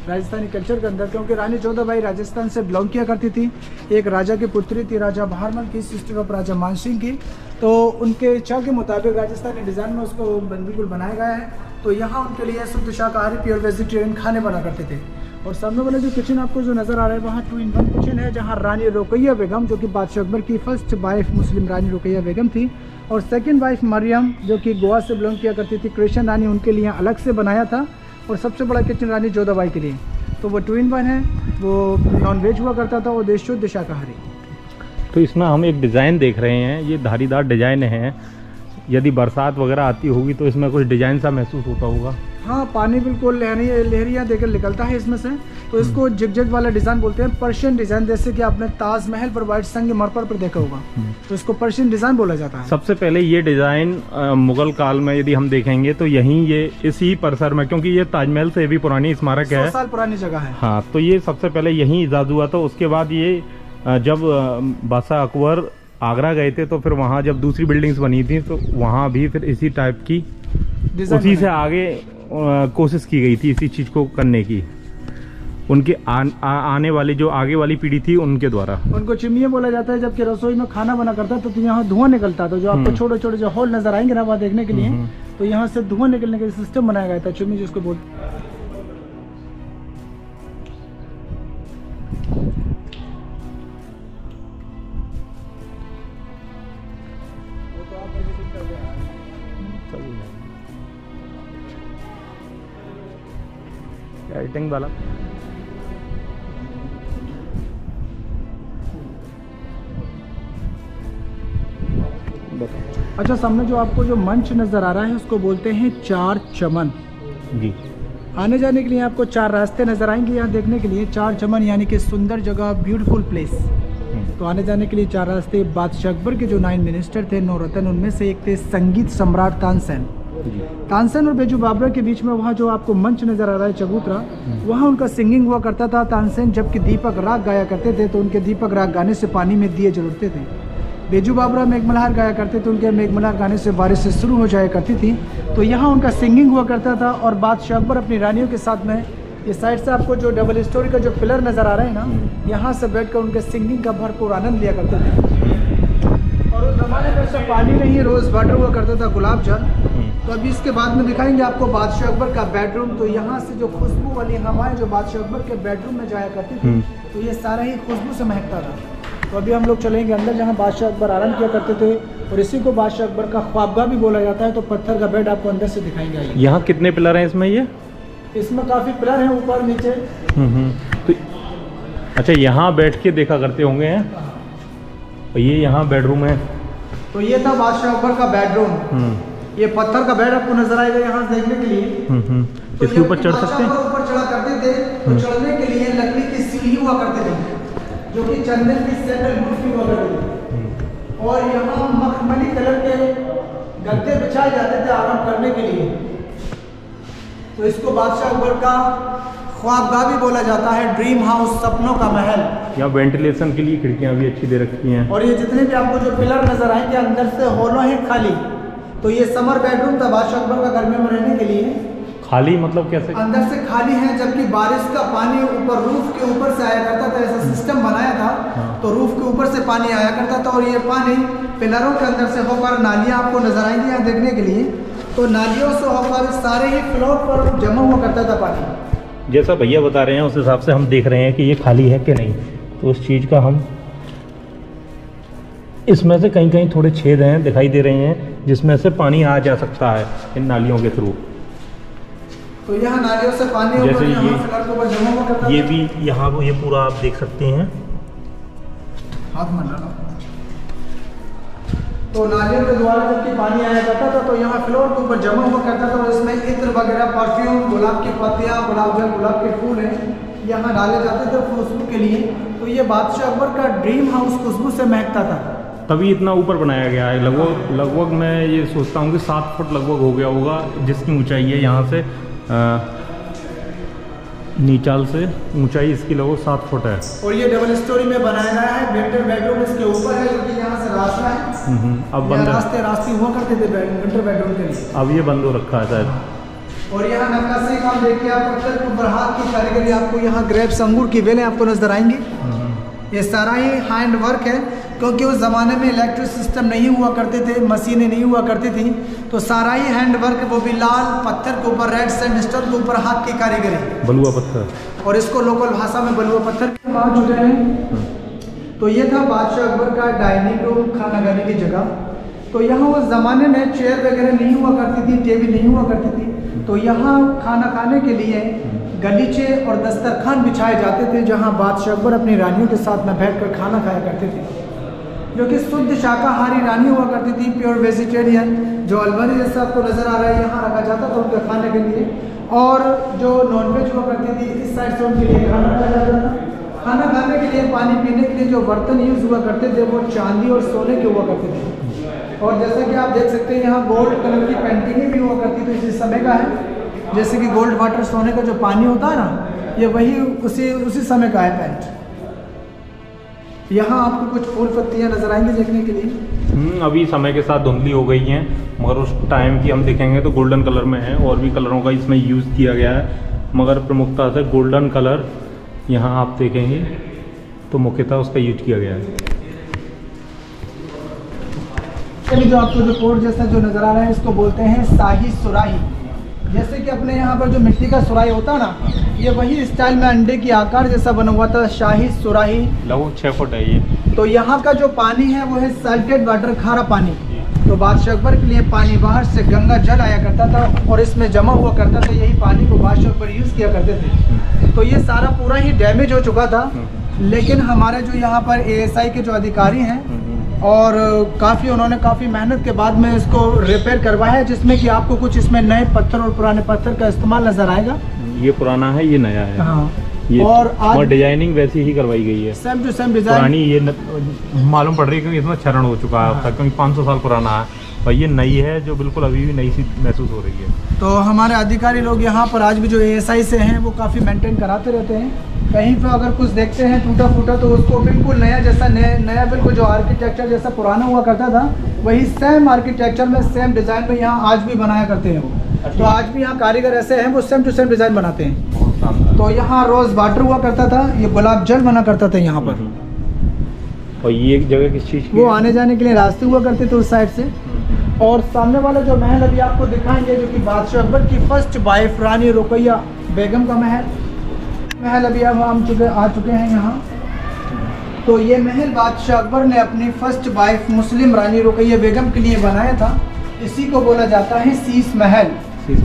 राजस्थानी कल्चर के अंदर। क्योंकि रानी जोधाबाई राजस्थान से बिलोंग किया करती थी। एक राजा की पुत्री थी, राजा बहारमल की, सिस्टर ऑफ राजा मानसिंह की। तो उनके इच्छा के मुताबिक राजस्थानी डिज़ाइन में उसको बिल्कुल बनाया गया है। तो यहाँ उनके लिए शुद्ध शाकाहारी प्योर वेजिटेरियन खाने बना करते थे। और सामने वाला जो किचन आपको जो नज़र आ रहा है वहाँ 2-in-1 किचन है, जहाँ रानी रुकैया बेगम जो कि बादशाह अकबर की फर्स्ट वाइफ मुस्लिम रानी रुकैया बेगम थी, और सेकंड वाइफ मरियम जो कि गोवा से बिलोंग किया करती थी, क्रिश्चियन रानी, उनके लिए अलग से बनाया था। और सबसे बड़ा किचन रानी जोधाबाई के लिए, तो वो 2-in-1 है, वो नॉन वेज हुआ करता था और देश शुद्ध शाकाहारी। तो इसमें हम एक डिज़ाइन देख रहे हैं, ये धारीदार डिज़ाइन है। यदि बरसात वगैरह आती होगी तो इसमें कुछ डिज़ाइन सा महसूस होता होगा। हाँ, पानी बिल्कुल लहरियाँ देकर निकलता है इसमें से, तो इसको जिग वाला डिज़ाइन बोलते हैं, पर्शियन डिज़ाइन। जैसे कि आपने ताजमहल पर वाइट संगमरमर पर देखा होगा, तो इसको पर्शियन डिज़ाइन बोला जाता है। सबसे पहले ये डिज़ाइन मुगल काल में यदि हम देखेंगे तो यहीं ये इसी परिसर में, क्योंकि ये ताजमहल से भी पुरानी स्मारक है, 100 साल पुरानी जगह है। हाँ, तो ये सबसे पहले यहीं इजाद हुआ था। उसके बाद ये जब बादशाह अकबर आगरा गए थे तो फिर वहाँ जब दूसरी बिल्डिंग्स बनी थी तो वहाँ भी फिर इसी टाइप की उसी से आगे कोशिश की गई थी इसी चीज़ को करने की, उनके आने वाली जो आगे वाली पीढ़ी थी उनके द्वारा। उनको चिमनियाँ बोला जाता है। जबकि रसोई में खाना बना करता तो यहाँ धुआं निकलता था, जो आपको छोटे छोटे जो हॉल नजर आएंगे ना वहाँ देखने के लिए, तो यहाँ से धुआं निकलने का सिस्टम बनाया गया था, चिमनी जिसको बोलते हैं। एडिटिंग वाला अच्छा, सामने जो आपको जो मंच नज़र आ रहा है उसको बोलते हैं 4 चमन जी। आने जाने के लिए आपको 4 रास्ते नज़र आएंगे यहाँ देखने के लिए। 4 चमन यानी कि सुंदर जगह, ब्यूटीफुल प्लेस। तो आने जाने के लिए 4 रास्ते। बादशाह अकबर के जो 9 मिनिस्टर थे, 9 रत्न, उनमें से एक थे संगीत सम्राट तानसेन। तानसेन और बेजू बाबरा के बीच में वहाँ जो आपको मंच नज़र आ रहा है चबूतरा, वहाँ उनका सिंगिंग हुआ करता था। तानसेन जबकि दीपक राग गाया करते थे तो उनके दीपक राग गाने से पानी में दिए जलते थे। बेजू बाबरा मेघमल्हार गाया करते थे, उनके मेघमल्हार गाने से बारिश से शुरू हो जाया करती थी। तो यहाँ उनका सिंगिंग हुआ करता था। और बादशाह अकबर अपनी रानियों के साथ में, ये साइड से आपको जो डबल स्टोरी का जो पिलर नज़र आ रहे हैं ना, यहाँ से बैठकर उनके सिंगिंग का भरपूर आनंद लिया करते थे। और उस ज़माने में सिर्फ पानी नहीं, रोज़ वाटर हुआ करता था, गुलाब जल। तो अभी इसके बाद में दिखाएंगे आपको बादशाह अकबर का बेडरूम। तो यहाँ से जो खुशबू वाली हवाएं जो बादशाह अकबर के बेडरूम में जाया करती थी, तो ये सारा ही खुशबू से महकता था। तो अभी हम लोग चलेंगे अंदर जहाँ बादशाह अकबर आराम किया करते थे, और इसी को बादशाह अकबर का ख्वाबगाह भी बोला जाता है। तो पत्थर का बेड आपको अंदर से दिखाएंगे। यहाँ कितने पिलर हैं इसमें? इसमें काफ़ी पिलर हैं, ऊपर नीचे। तो अच्छा, यहाँ बैठ के देखा करते होंगे हैं। और ये यहाँ बेडरूम है। तो ये था बादशाह अकबर का बेडरूम। ये पत्थर का बेड आपको नजर आएगा यहाँ से देखने के लिए। तो इसके ऊपर चढ़ सकते हैं? ऊपर चढ़ा करते थे, तो चढ़ने के लिए लकड़ी की सीढ़ी हुआ करते थे, जो कि चंदन की सैंडलवुड की हुआ करती थी। और यहाँ मखमली कलर के गद्दे बिछाए जाते थे आराम करने के लिए। तो इसको बादशाह अकबर का ख्वाबगाह भी बोला जाता है, ड्रीम हाउस, सपनों का महल। यहाँ वेंटिलेशन के लिए खिड़कियाँ भी अच्छी दे रखी हैं। और ये जितने भी आपको जो पिलर नजर आएंगे अंदर से हॉलों है खाली। तो ये समर बेडरूम था बादशाह अकबर का गर्मियों में रहने के लिए। खाली मतलब कैसे? अंदर से खाली है, जबकि बारिश का पानी ऊपर रूफ के ऊपर से आया करता था। ऐसा सिस्टम बनाया था। तो रूफ के ऊपर से पानी आया करता था, और ये पानी पिलरों के अंदर से होकर नालियाँ आपको नजर आएंगी यहाँ देखने के लिए। तो नालियों से होकर सारे ही फ्लोर पर जमा हुआ करता था पानी। जैसा भैया बता रहे हैं उस हिसाब से हम देख रहे हैं कि ये खाली है कि नहीं। तो उस चीज़ का हम, इसमें से कहीं कहीं थोड़े छेद हैं दिखाई दे रहे हैं, जिसमें से पानी आ जा सकता है इन नालियों के थ्रू। तो यहाँ नालियों से पानी जैसे ये जमा हुआ करता ये भी यहाँ ये पूरा आप देख सकते हैं। हाथ में डालो। तो नालियों के द्वारा जबकि पानी आया करता था, तो यहाँ फ्लोर के ऊपर जमा हुआ करता था। और इसमें इत्र वगैरह, परफ्यूम, गुलाब की पत्तियाँ, गुलाब जल, गुलाब के फूल हैं, यहाँ डाले जाते थे खुशबू के लिए। तो ये बादशाह अकबर का ड्रीम हाउस खुशबू से महकता था। तभी इतना ऊपर बनाया गया है। लगभग मैं ये सोचता हूँ कि 7 फुट लगभग हो गया होगा जिसकी ऊंचाई है। यहाँ से नीचाल से ऊंचाई इसकी लगभग 7 फुट है। और ये डबल स्टोरी में बनाया गया है। विंटर बेडरूम इसके ऊपर है, जो कि यहाँ से रास्ता है। अब बंद, रास्ते हुआ करते थे विंटर बेडरूम के लिए। अब ये बंद हो रखा है शायद। और यहाँ नक्काशी काम देखिए आप, पत्थर के ऊपर हाथ की कारीगरी। आपको यहाँ ग्रेप्स, अंगूर की बेलें आपको नजर आएंगी। ये सारा ही हैंड वर्क है। क्योंकि उस ज़माने में इलेक्ट्रिक सिस्टम नहीं हुआ करते थे, मशीनें नहीं हुआ करती थी, तो सारा ही हैंड वर्क, वो भी लाल पत्थर के ऊपर, रेड सैंडस्टोन के ऊपर हाथ की कारीगरी, बलुआ पत्थर, और इसको लोकल भाषा में बलुआ पत्थर आ चुके हैं। तो ये था बादशाह अकबर का डाइनिंग रूम, खाना खाने की जगह। तो यहाँ उस ज़माने में चेयर वगैरह नहीं हुआ करती थी, टेबल नहीं हुआ करती थी, तो यहाँ खाना खाने के लिए गलीचे और दस्तरखान बिछाए जाते थे, जहाँ बादशाह अकबर अपनी रानियों के साथ में बैठकर खाना खाया करते थे, जो कि शुद्ध शाकाहारी रानी हुआ करती थी, प्योर वेजिटेरियन। जो अलमारी जैसा आपको नज़र आ रहा है यहाँ रखा जाता था उनके खाने के लिए, और जो नॉनवेज हुआ करती थी इस साइड से उनके लिए खाना खाया जाता था। खाना खाने के लिए, पानी पीने के लिए जो बर्तन यूज़ हुआ करते थे वो चांदी और सोने के हुआ करते थे। और जैसा कि आप देख सकते हैं यहाँ गोल्ड कलर की पेंटिंगें भी हुआ करती, तो इसी समय का है। जैसे कि गोल्ड वाटर, सोने का जो पानी होता है ना, ये वही उसी समय का है पेंट। यहाँ आपको कुछ फूल पत्तियाँ नजर आएंगी देखने के लिए। अभी समय के साथ धुंधली हो गई हैं, मगर उस टाइम की हम देखेंगे तो गोल्डन कलर में है, और भी कलरों का इसमें यूज़ किया गया है, मगर प्रमुखता से गोल्डन कलर यहाँ आप देखेंगे तो मुख्यतः उसका यूज किया गया है। जो आपको जो कोड जैसा जो नज़र आ रहा है इसको बोलते हैं शाही सुराही। जैसे कि अपने यहाँ पर जो मिट्टी का सुराही होता है ना, ये वही स्टाइल में अंडे की आकार जैसा बना हुआ था, शाही सुराही। लगभग 6 फुट है ये। तो यहाँ का जो पानी है वो है साल्टेड वाटर, खारा पानी। तो बादशाह अकबर के लिए पानी बाहर से गंगा जल आया करता था और इसमें जमा हुआ करता था, यही पानी को बादशाह अकबर यूज़ किया करते थे। तो ये सारा पूरा ही डैमेज हो चुका था, लेकिन हमारे जो यहाँ पर ASI के जो अधिकारी हैं, और उन्होंने काफ़ी मेहनत के बाद में इसको रिपेयर करवाया है, जिसमें कि आपको कुछ इसमें नए पत्थर और पुराने पत्थर का इस्तेमाल नज़र आएगा। ये पुराना है, ये नया है। हाँ, ये और आज डिजाइनिंग वैसी ही करवाई गई है, सेम टू सेम डिजाइन। पुरानी ये मालूम पड़ रही है क्योंकि इसमें क्षरण हो चुका है अब तक, क्योंकि 500 साल पुराना है, और ये नई है जो बिल्कुल अभी भी नई सी महसूस हो रही है। तो हमारे अधिकारी लोग यहाँ पर आज भी जो ASI से हैं वो काफ़ी मेंटेन कराते रहते हैं। कहीं पे अगर कुछ देखते हैं टूटा फूटा तो उसको बिल्कुल नया जैसा, नया बिल्कुल जो आर्किटेक्चर जैसा पुराना हुआ करता था वही सेम आर्किटेक्चर में, सेम डिज़ाइन में यहाँ आज भी बनाया करते हैं वो। तो आज भी यहाँ कारीगर ऐसे हैं वो सेम टू सेम डिज़ाइन बनाते हैं। तो यहाँ रोज़ वाटर हुआ करता था, ये गुलाब जल बना करता था यहाँ पर। और ये एक जगह किस चीज़ की? वो आने जाने के लिए रास्ते हुआ करते थे उस साइड से। और सामने वाला जो महल अभी आपको दिखाएंगे, जो कि बादशाह अकबर की फर्स्ट वाइफ रानी रुकैया बेगम का महल अभी अब आ चुके हैं यहाँ। तो ये महल बादशाह अकबर ने अपनी फर्स्ट वाइफ मुस्लिम रानी रुकैया बेगम के लिए बनाया था। इसी को बोला जाता है शीश महल।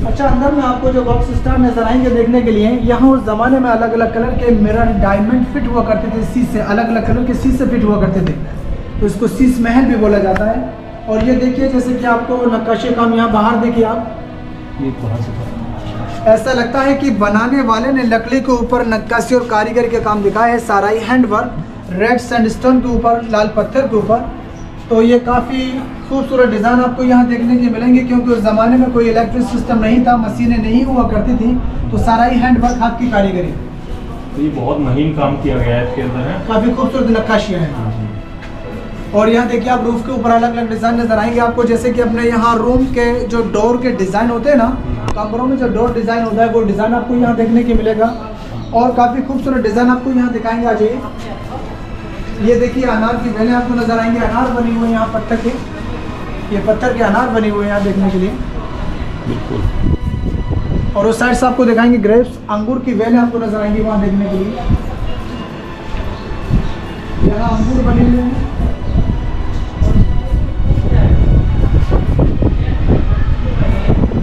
अच्छा, अंदर में आपको जो बॉक्स स्टार नजर आएंगे देखने के लिए, यहाँ उस ज़माने में अलग अलग कलर के मिरर डायमंड फिट हुआ करते थे, शीशे अलग अलग कलर के शीशे फिट हुआ करते थे, तो इसको शीश महल भी बोला जाता है। और ये देखिए, जैसे कि आपको नक्काशी काम यहाँ बाहर देखिए आप, ये बाहर से ऐसा लगता है कि बनाने वाले ने लकड़ी के ऊपर नक्काशी और कारीगर के काम दिखाया है, सारा ही हैंड वर्क, रेड सैंडस्टोन के ऊपर, लाल पत्थर के ऊपर। तो ये काफ़ी खूबसूरत डिज़ाइन आपको यहाँ देखने के मिलेंगे, क्योंकि उस ज़माने में कोई इलेक्ट्रिक सिस्टम नहीं था, मशीनें नहीं हुआ करती थी, तो सारा ही हैंड वर्क, हाथ की कारीगरी। तो ये बहुत महीन काम किया गया है इसके अंदर है, काफ़ी खूबसूरत नक्काशियाँ हैं। और यहाँ देखिए आप रूफ के ऊपर अलग अलग डिज़ाइन नजर आएंगे आपको, जैसे कि अपने यहाँ रूम के जो डोर के डिज़ाइन होते हैं ना, कमरों में जो डोर डिज़ाइन होता है वो डिज़ाइन आपको यहाँ देखने के मिलेगा। और काफ़ी खूबसूरत डिज़ाइन आपको यहाँ दिखाएंगे। आ जाइए, ये देखिए अनार की बेलें आपको नजर आएंगे, अनार बनी हुए हैं यहाँ पत्थर के, ये पत्थर के अनार बने हुए हैं यहाँ देखने के लिए बिल्कुल। और उस साइड से आपको दिखाएंगे ग्रेप्स, अंगूर की बेलें आपको नजर आएंगी वहाँ देखने के लिए। यहाँ अंगूर बने हुए हैं।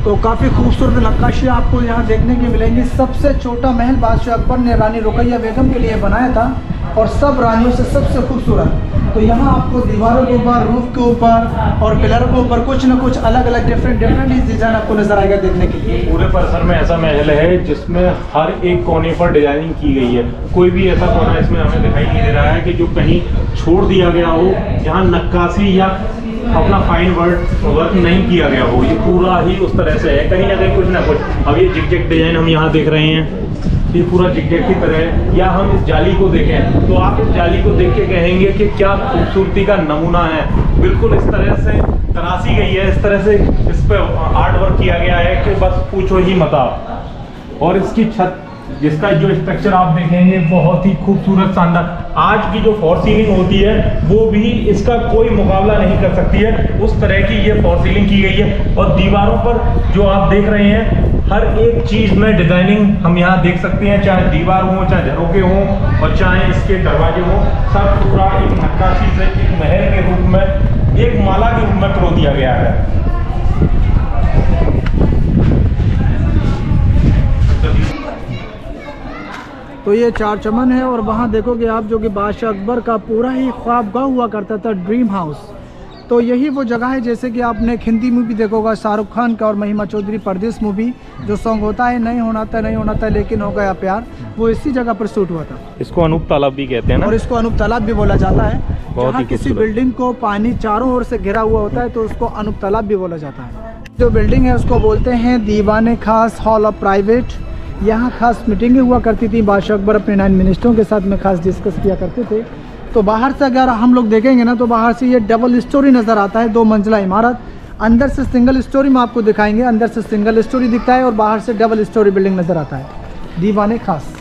तो काफ़ी खूबसूरत नक्काशी आपको यहाँ देखने के मिलेंगी। सबसे छोटा महल बादशाह अकबर ने रानी रुकैया बेगम के लिए बनाया था, और सब रानियों से सबसे खूबसूरत। तो यहाँ आपको दीवारों के ऊपर, रूफ के ऊपर और पिलर के ऊपर कुछ न कुछ अलग अलग डिफरेंट डिज़ाइन आपको नजर आएगा देखने के लिए। पूरे परिसर में ऐसा महल है जिसमें हर एक कोने पर डिजाइनिंग की गई है, कोई भी ऐसा कोना इसमें हमें दिखाई नहीं दे रहा है कि जो कहीं छोड़ दिया गया हो, जहाँ नक्काशी या अपना फाइन वर्क नहीं किया गया हो। ये पूरा ही उस तरह से है, कहीं ना कहीं कुछ ना कुछ। अब ये जिग-जैग डिजाइन हम यहाँ देख रहे हैं, ये पूरा जिग-जैग की तरह है। या हम इस जाली को देखें तो आप इस जाली को देख के कहेंगे कि क्या खूबसूरती का नमूना है। बिल्कुल इस तरह से तराशी गई है, इस तरह से इस पर आर्ट वर्क किया गया है कि बस पूछो ही मत आप। और इसकी छत जिसका जो स्ट्रक्चर आप देखेंगे बहुत ही खूबसूरत शानदार। आज की जो फॉर सीलिंग होती है वो भी इसका कोई मुकाबला नहीं कर सकती है, उस तरह की ये फॉर सीलिंग की गई है। और दीवारों पर जो आप देख रहे हैं हर एक चीज़ में डिज़ाइनिंग हम यहाँ देख सकते हैं, चाहे दीवार हो, चाहे झरोके हों और चाहे इसके दरवाजे हों, सब पूरा एक नक्काशी से एक महल के रूप में, एक माला के रूप में पिरो दिया गया है। तो ये चार चमन है और वहाँ देखोगे आप जो कि बादशाह अकबर का पूरा ही ख्वाबगह हुआ करता था, ड्रीम हाउस। तो यही वो जगह है, जैसे कि आपने एक हिंदी मूवी देखोगा शाहरुख खान का और महिमा चौधरी परदेश मूवी, जो सॉन्ग होता है नहीं होना था लेकिन हो गया प्यार, वो इसी जगह पर शूट हुआ था। इसको अनूप तालाब भी कहते हैं ना? और इसको अनूप तालाब भी बोला जाता है। जहाँ किसी बिल्डिंग को पानी चारों ओर से घिरा हुआ होता है तो उसको अनूप तालाब भी बोला जाता है। जो बिल्डिंग है उसको बोलते हैं दीवाने खास हॉल ऑफ प्राइवेट। यहाँ खास मीटिंगें हुआ करती थी, बादशाह अकबर अपने 9 मिनिस्टरों के साथ में खास डिस्कस किया करते थे। तो बाहर से अगर हम लोग देखेंगे ना तो बाहर से ये डबल स्टोरी नज़र आता है, 2 मंजिला इमारत। अंदर से सिंगल स्टोरी में आपको दिखाएंगे, अंदर से सिंगल स्टोरी दिखता है और बाहर से डबल स्टोरी बिल्डिंग नज़र आता है। दीवाने खास,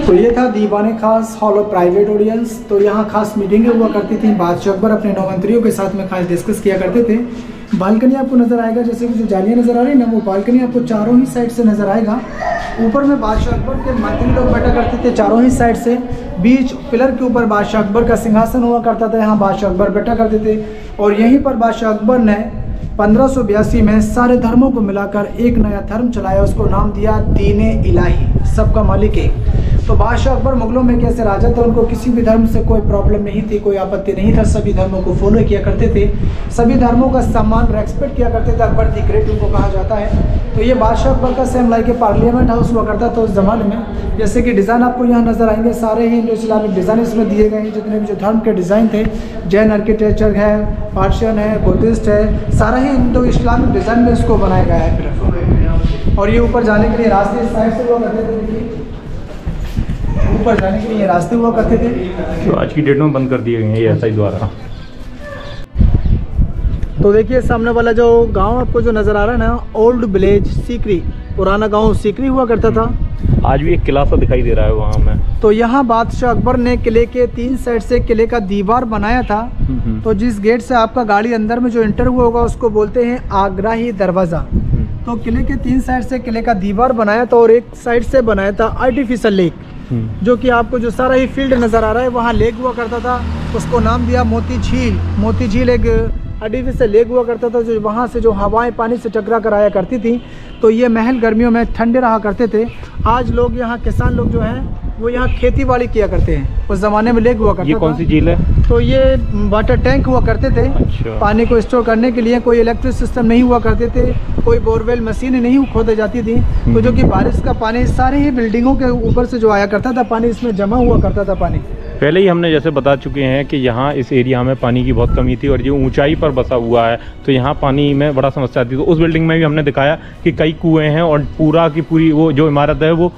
तो ये था दीवाने खास हॉल ऑफ प्राइवेट ऑडियंस। तो यहाँ खास मीटिंगें हुआ करती थी, बादशाह अकबर अपने 9 मंत्रियों के साथ में खास डिस्कस किया करते थे। बालकनी आपको नज़र आएगा, जैसे कि जो जालियाँ नज़र आ रही है ना, वो बालकनी आपको चारों ही साइड से नज़र आएगा। ऊपर में बादशाह अकबर के मंत्री लोग बैठा करते थे चारों ही साइड से। बीच पिलर के ऊपर बादशाह अकबर का सिंहासन हुआ करता था, यहाँ बादशाह अकबर बैठा करते थे। और यहीं पर बादशाह अकबर ने 1582 में सारे धर्मों को मिलाकर एक नया धर्म चलाया, उसको नाम दिया दीन इलाही, सबका मालिक एक। तो बादशाह अकबर मुगलों में कैसे राजा थे, उनको किसी भी धर्म से कोई प्रॉब्लम नहीं थी, कोई आपत्ति नहीं था, सभी धर्मों को फॉलो किया करते थे, सभी धर्मों का सम्मान रेस्पेक्ट किया करते थे। अकबर दी ग्रेट उनको कहा जाता है। तो ये बादशाह अकबर का सेम लाइक पार्लियामेंट हाउस हुआ करता था उस ज़माने में। जैसे कि डिज़ाइन आपको यहाँ नज़र आएंगे, सारे ही इंडो इस्लामिक डिज़ाइन इसमें दिए गए हैं, जितने भी जो धर्म के डिज़ाइन थे, जैन आर्किटेक्चर है, पार्शियन है, बुद्धिस्ट है, सारा ही इंडो इस्लामिक डिज़ाइन में इसको बनाया गया है। और ये ऊपर जाने के लिए रास्ते इस साइड से हुआ करते थे, देखिए ऊपर जाने के लिए रास्ते हुआ करते थे, तो आज की डेट में बंद कर दिए गए हैं ये एसआई द्वारा। तो देखिए सामने वाला जो गांव आपको जो नज़र आ रहा है ना, ओल्ड विलेज सीकरी, पुराना गांव सीकरी हुआ करता था। आज भी एक किला सा दिखाई दे रहा है वहाँ में। तो यहाँ बादशाह अकबर ने किले के 3 साइड से किले का दीवार बनाया था। तो जिस गेट से आपका गाड़ी अंदर में जो एंटर हुआ होगा उसको बोलते हैं आग्राही दरवाज़ा। तो किले के 3 साइड से किले का दीवार बनाया था और एक साइड से बनाया था आर्टिफिशियल लेक, जो कि आपको जो सारा ही फील्ड नज़र आ रहा है वहाँ लेक हुआ करता था, उसको नाम दिया मोती झील। मोती झील एक आर्टिफिशियल लेक हुआ करता था, जो वहाँ से जो हवाएं पानी से टकरा कर आया करती थी। तो ये महल गर्मियों में ठंडे रहा करते थे। आज लोग यहाँ किसान लोग जो हैं वो यहाँ खेती बाड़ी किया करते हैं, उस ज़माने में लेक हुआ करता था। ये कौन सी झील है? तो ये वाटर टैंक हुआ करते थे। अच्छा। पानी को स्टोर करने के लिए। कोई इलेक्ट्रिक सिस्टम नहीं हुआ करते थे, कोई बोरवेल मशीनें नहीं खोदी जाती थी। तो जो कि बारिश का पानी सारे ही बिल्डिंगों के ऊपर से जो आया करता था पानी, इसमें जमा हुआ करता था पानी। पहले ही हमने जैसे बता चुके हैं कि यहाँ इस एरिया में पानी की बहुत कमी थी और ये ऊंचाई पर बसा हुआ है, तो यहाँ पानी में बड़ा समस्या आती थी। तो उस बिल्डिंग में भी हमने दिखाया कि कई कुएँ हैं और पूरा की पूरी वो जो इमारत है वो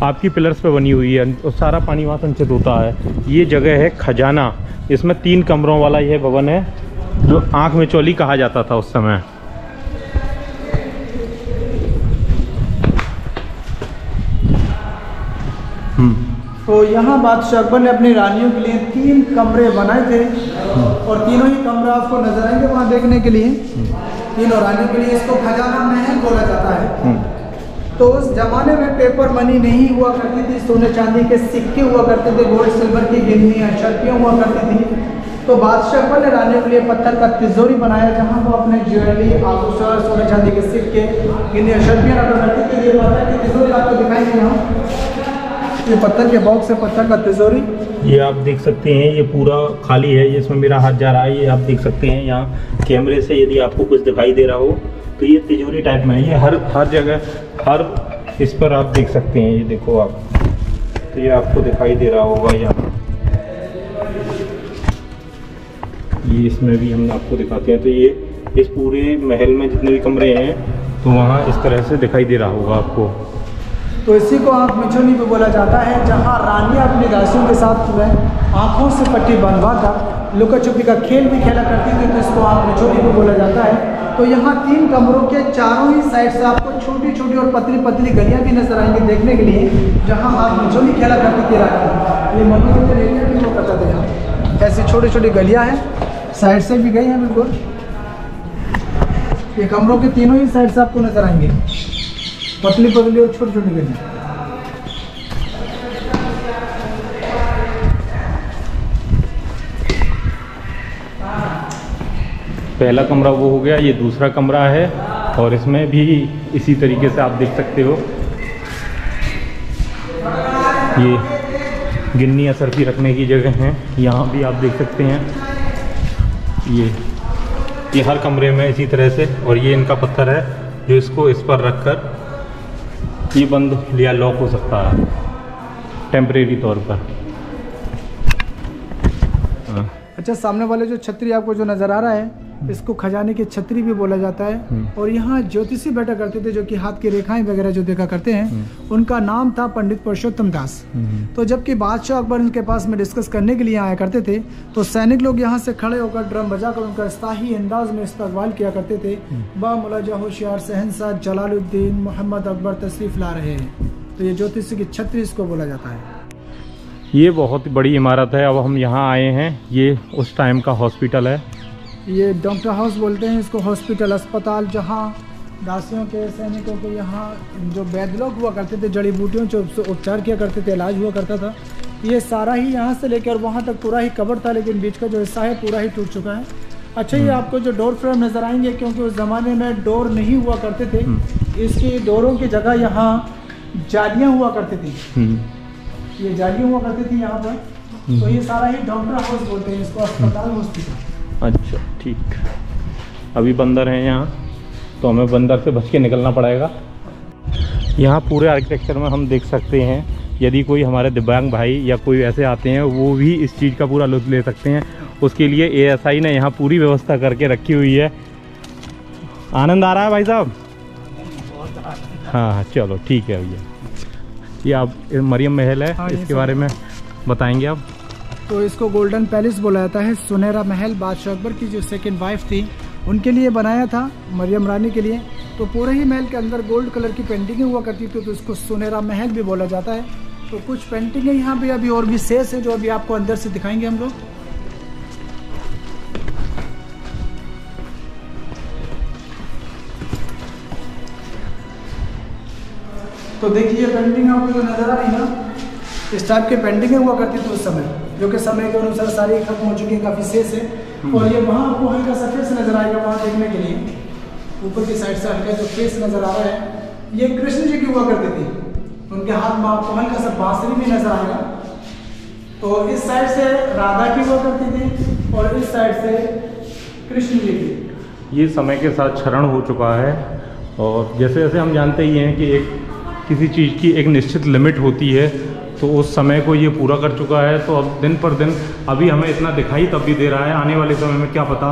आपकी पिलर्स पे बनी हुई है और सारा पानी वहाँ संचित होता है। ये जगह है खजाना, इसमें 3 कमरों वाला यह भवन है जो आँख में चौली कहा जाता था उस समय। तो यहाँ बादशाह अकबर ने अपनी रानियों के लिए 3 कमरे बनाए थे और तीनों ही कमरा आपको नजर आएंगे वहाँ देखने के लिए। तीनों रानियों के लिए इसको खजाना महल बोला जाता है। तो उस जमाने में पेपर मनी नहीं हुआ करती थी, सोने चांदी के सिक्के हुआ करते थे, गोल्ड सिल्वर की गिन्नियाँ शर्तियाँ हुआ करती थी। तो बादशाह अकबर ने रानियों के लिए पत्थर का तिजोरी बनाया, जहाँ वो अपने ज्वेलरी, आभूषण, सोने चांदी के सिक्के, गिन्नियाँ शर्तियाँ रखा करती थी। ये पत्थर की तिजोरी आपको दिखाएंगे यहाँ, ये पत्थर के बॉक्स है, पत्थर का तिजोरी। ये आप देख सकते हैं, ये पूरा खाली है, इसमें मेरा हाथ जा रहा है, ये आप देख सकते हैं। यहाँ कैमरे से यदि आपको कुछ दिखाई दे रहा हो तो ये तिजोरी टाइप में है। ये हर जगह हर इस पर आप देख सकते हैं, ये देखो आप, तो ये आपको दिखाई दे रहा होगा यहाँ, ये इसमें भी हम आपको दिखाते हैं। तो ये इस पूरे महल में जितने भी कमरे हैं तो वहाँ इस तरह से दिखाई दे रहा होगा आपको। तो इसी को आँख मिचौनी भी बोला जाता है, जहाँ रानियाँ अपनी दासियों के साथ जो है आँखों से पट्टी बंधवा कर लुका छुपी का खेल भी खेला करती थी, तो इसको आँख मिचौनी भी बोला जाता है। तो यहाँ 3 कमरों के चारों ही साइड से आपको छोटी छोटी और पतली पतली गलियाँ भी नजर आएंगी देखने के लिए, जहाँ आँख मिचौनी खेला करती थी रानी। ये मनोरंजन एरिया भी हुआ करता था यहाँ। ऐसी छोटी छोटी गलियाँ हैं, साइड से भी गई हैं बिल्कुल। ये कमरों के तीनों ही साइड से आपको नजर आएंगे, पतली पतली और छोटी छोटी गलियाँ। पहला कमरा वो हो गया, ये दूसरा कमरा है और इसमें भी इसी तरीके से आप देख सकते हो, ये गिन्नी असरफी रखने की जगह है। यहाँ भी आप देख सकते हैं, ये हर कमरे में इसी तरह से। और ये इनका पत्थर है जो इसको इस पर रख कर ये बंद या लॉक हो सकता है टेम्परेरी तौर पर। अच्छा, सामने वाले जो छतरी आपको जो नज़र आ रहा है, इसको खजाने की छतरी भी बोला जाता है। और यहाँ ज्योतिषी बैठा करते थे, जो कि हाथ की रेखाएं वगैरह जो देखा करते हैं, उनका नाम था पंडित पुरुषोत्तम दास। तो जबकि बादशाह अकबर इनके पास में डिस्कस करने के लिए आया करते थे, तो सैनिक लोग यहाँ से खड़े होकर ड्रम बजाकर उनका स्थायी अंदाज में इस्तकबाल किया करते थे। बा मुलाजा होशियार शहंशाह जलालुद्दीन मोहम्मद अकबर तशरीफ ला रहे हैं। तो ये ज्योतिषी की छतरी इसको बोला जाता है। ये बहुत बड़ी इमारत है। अब हम यहाँ आए हैं, ये उस टाइम का हॉस्पिटल है। ये डॉक्टर हाउस बोलते हैं इसको, हॉस्पिटल अस्पताल, जहाँ दासियों के सैनिकों के यहाँ जो वैद्य लोग हुआ करते थे, जड़ी बूटियों से उपचार किया करते थे, इलाज हुआ करता था। ये सारा ही यहाँ से लेकर वहाँ तक पूरा ही कवर था, लेकिन बीच का जो हिस्सा है पूरा ही टूट चुका है। अच्छा, ये आपको जो डोर फ्रेम नज़र आएंगे, क्योंकि उस ज़माने में डोर नहीं हुआ करते थे, इसकी डोरों की जगह यहाँ जालियाँ हुआ करती थी। ये जालियाँ हुआ करती थी यहाँ पर। तो ये सारा ही डॉक्टर हाउस बोलते हैं इसको, अस्पताल हॉस्पिटल। अच्छा, ठीक। अभी बंदर हैं यहाँ, तो हमें बंदर से बच के निकलना पड़ेगा। यहाँ पूरे आर्किटेक्चर में हम देख सकते हैं, यदि कोई हमारे दिव्यांग भाई या कोई ऐसे आते हैं, वो भी इस चीज़ का पूरा लुत्फ ले सकते हैं। उसके लिए ASI ने यहाँ पूरी व्यवस्था करके रखी हुई है। आनंद आ रहा है भाई साहब? हाँ, चलो ठीक है भैया। ये आप मरियम महल है, इसके बारे में बताएंगे आप? तो इसको गोल्डन पैलेस बोला जाता है। सुनहरा महल बादशाह अकबर की जो सेकंड वाइफ थी, उनके लिए बनाया था, मरियम रानी के लिए। तो पूरे ही महल के अंदर गोल्ड कलर की पेंटिंगें हुआ करती थी, तो इसको सुनहरा महल भी बोला जाता है। तो कुछ पेंटिंगें यहाँ पे अभी और भी शेष है, जो अभी आपको अंदर से दिखाएंगे हम लोग। तो देखिए, पेंटिंग आपको जो नजर आ रही है ना, इस टाइप की पेंटिंगें हुआ करती थी उस समय, जो कि समय के अनुसार सारी खत्म हो चुकी है, काफ़ी शेष है। और ये वहाँ आपको हल्का सा फेस नजर आएगा वहाँ देखने के लिए, ऊपर की साइड से हल्का जो फेस नजर आ रहा है, ये कृष्ण जी की हुआ करती थी। उनके हाथ में आपको हल्का सा बांसुरी भी नजर आएगा। तो इस साइड से राधा की हुआ करती थी और इस साइड से कृष्ण जी की। ये समय के साथ क्षरण हो चुका है, और जैसे जैसे हम जानते ही हैं कि किसी चीज़ की एक निश्चित लिमिट होती है, तो उस समय को ये पूरा कर चुका है। तो अब दिन पर दिन अभी हमें इतना दिखाई तब भी दे रहा है, आने वाले समय में क्या पता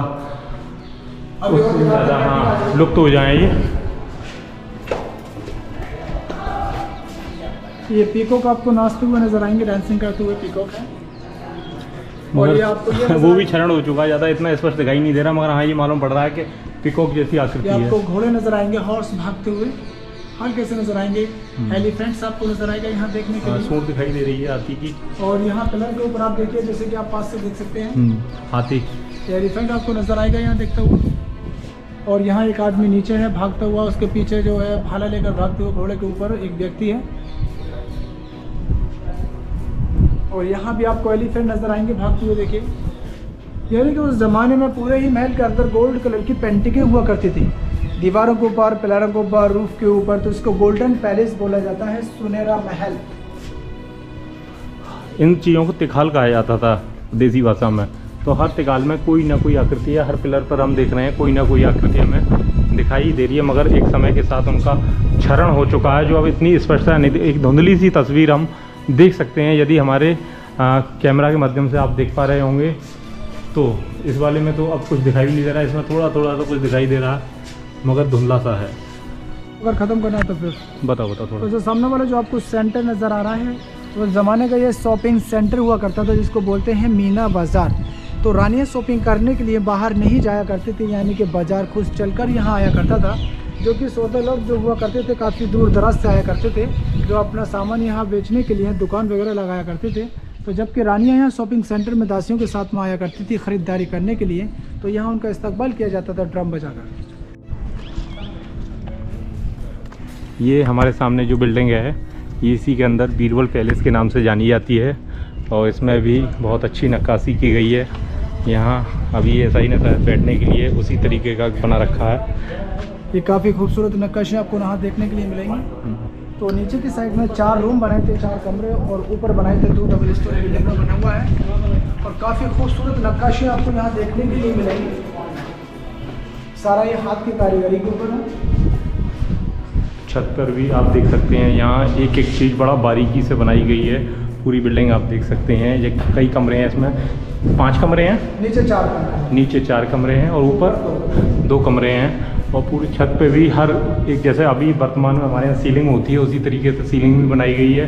उससे ज़्यादा हाँ लुप्त हो जाए। ये पीकॉक आपको नाचते हुए नजर आएंगे, डांसिंग करते हुए पीकॉक है। और ये आपको ये वो भी क्षरण हो चुका है, ज़्यादा इतना स्पष्ट दिखाई नहीं दे रहा, मगर हाँ ये मालूम पड़ रहा है कि पीकॉक जैसी आकृति है। आपको घोड़े नजर आएंगे, हॉर्स भागते हुए हल्के से नजर आएंगे। एलिफेंट्स आपको नजर आएगा यहाँ देखने के लिए। सूंड दिखाई दे रही है हाथी की। और यहाँ पिलर के ऊपर आप देखिए, जैसे कि आप पास से देख सकते हैं, हाथी। एलिफेंट आपको नजर आएगा यहाँ देखता हुआ। और यहाँ एक आदमी नीचे है भागता हुआ, उसके पीछे जो है भाला लेकर भागते हुए घोड़े के ऊपर एक व्यक्ति है। और यहाँ भी आपको एलिफेंट नजर आएंगे भागते हुए, देखिए। यानी कि उस जमाने में पूरे ही महल के अंदर गोल्ड कलर की पेंटिंगें हुआ करती थी, दीवारों के ऊपर, पिलरों के ऊपर, रूफ के ऊपर। तो इसको गोल्डन पैलेस बोला जाता है, सुनहरा महल। इन चीज़ों को तिखाल कहा जाता था देसी भाषा में। तो हर तिकाल में कोई ना कोई आकृति है, हर पिलर पर हम देख रहे हैं कोई ना कोई आकृति हमें दिखाई दे रही है, मगर एक समय के साथ उनका क्षरण हो चुका है, जो अब इतनी स्पष्टता नहीं। एक धुंधली सी तस्वीर हम देख सकते हैं, यदि हमारे कैमरा के माध्यम से आप देख पा रहे होंगे। तो इस वाले में तो अब कुछ दिखाई भी नहीं दे रहा है, इसमें थोड़ा थोड़ा तो कुछ दिखाई दे रहा है, मगर धुंधला सा है। अगर ख़त्म करना है तो फिर बताओ तो थोड़ा। जो सामने वाला जो आपको सेंटर नज़र आ रहा है तो ज़माने का ये शॉपिंग सेंटर हुआ करता था, जिसको बोलते हैं मीना बाज़ार। तो रानियाँ शॉपिंग करने के लिए बाहर नहीं जाया करती थी, यानी कि बाज़ार खुद चलकर यहाँ आया करता था, जो कि सौदा लोग जो हुआ करते थे काफ़ी दूर दराज से आया करते थे, जो अपना सामान यहाँ बेचने के लिए दुकान वगैरह लगाया करते थे। तो जबकि रानियाँ यहाँ शॉपिंग सेंटर में दासियों के साथ में आया करती थी ख़रीदारी करने के लिए, तो यहाँ उनका इस्तकबाल किया जाता था ड्रम बजाकर। ये हमारे सामने जो बिल्डिंग है ये इसी के अंदर बीरबल पैलेस के नाम से जानी जाती है, और इसमें भी बहुत अच्छी नक्काशी की गई है। यहाँ अभी ऐसा ही नज़ारा बैठने के लिए उसी तरीके का बना रखा है। ये काफ़ी खूबसूरत नक्काशी आपको यहाँ देखने के लिए मिलेंगी। तो नीचे की साइड में 4 रूम बनाए थे, 4 कमरे, और ऊपर बनाए थे 2 डबल स्टोरी बिल्डिंग में बना हुआ है, और काफ़ी खूबसूरत नक्काशी आपको यहाँ देखने के लिए मिलेंगी। सारा ये हाथ की कारीगरी के ऊपर है। छत पर भी आप देख सकते हैं, यहाँ एक एक चीज़ बड़ा बारीकी से बनाई गई है। पूरी बिल्डिंग आप देख सकते हैं। ये कई कमरे हैं, इसमें 5 कमरे हैं, नीचे 4 कमरे, नीचे 4 कमरे हैं और ऊपर 2 कमरे हैं। और पूरी छत पे भी हर एक, जैसे अभी वर्तमान में हमारे यहाँ सीलिंग होती है उसी तरीके से सीलिंग भी बनाई गई है।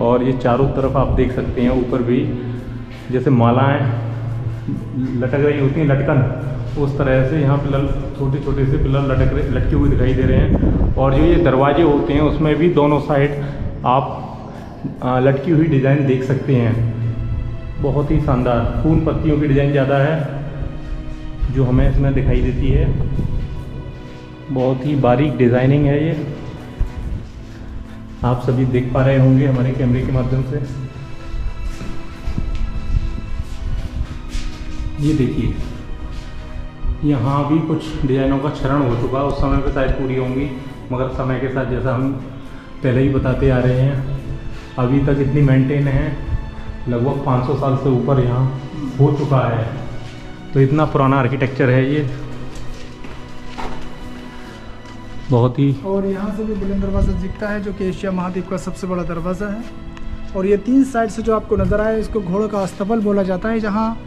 और ये चारों तरफ आप देख सकते हैं, ऊपर भी जैसे मालाएँ लटक रही होती हैं, लटकन, उस तरह से यहाँ पिलर, छोटे छोटे से पिलर लटके हुए दिखाई दे रहे हैं। और जो ये दरवाजे होते हैं उसमें भी दोनों साइड आप लटकी हुई डिज़ाइन देख सकते हैं। बहुत ही शानदार फूल पत्तियों की डिज़ाइन ज़्यादा है जो हमें इसमें दिखाई देती है। बहुत ही बारीक डिज़ाइनिंग है ये, आप सभी देख पा रहे होंगे हमारे कैमरे के माध्यम से। ये देखिए, यहाँ भी कुछ डिज़ाइनों का क्षरण हो चुका, उस समय पे शायद पूरी होंगी, मगर समय के साथ जैसा हम पहले ही बताते आ रहे हैं अभी तक इतनी मेंटेन है। लगभग 500 साल से ऊपर यहाँ हो चुका है, तो इतना पुराना आर्किटेक्चर है ये, बहुत ही। और यहाँ से भी बुलंद दरवाज़ा दिखता है, जो कि एशिया महाद्वीप का सबसे बड़ा दरवाज़ा है। और ये 3 साइड से जो आपको नज़र आया, इसको घोड़ों का अस्तबल बोला जाता है, जहाँ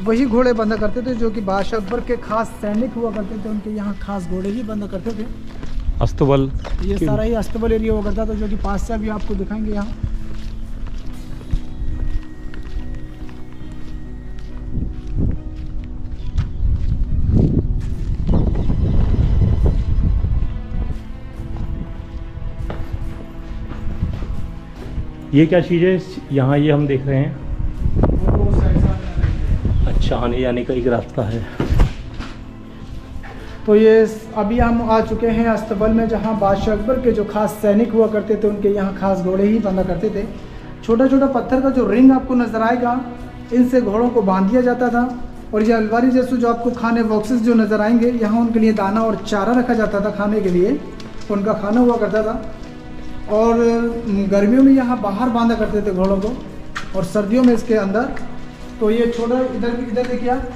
वही घोड़े बंधा करते थे जो कि बादशाह अकबर के खास सैनिक हुआ करते थे, उनके यहाँ खास घोड़े ही बंधा करते थे। अस्तबल, ये सारा ही अस्तबल एरिया हुआ करता था, जो कि पास से भी आपको दिखाएंगे यहाँ। ये क्या चीज़ है यहाँ, ये हम देख रहे हैं। अच्छा, आने जाने का एक रास्ता है। तो ये अभी हम आ चुके हैं अस्तबल में, जहाँ बादशाह अकबर के जो खास सैनिक हुआ करते थे उनके यहाँ खास घोड़े ही बंधा करते थे। छोटा छोटा पत्थर का जो रिंग आपको नज़र आएगा, इनसे घोड़ों को बांध दिया जाता था। और ये अलवारी जैसे जो आपको खाने बॉक्सेस जो नज़र आएंगे, यहाँ उनके लिए दाना और चारा रखा जाता था खाने के लिए, उनका खाना हुआ करता था। और गर्मियों में यहाँ बाहर बांधा करते थे घोड़ों को, और सर्दियों में इसके अंदर। तो ये छोटा इधर देखिए आप,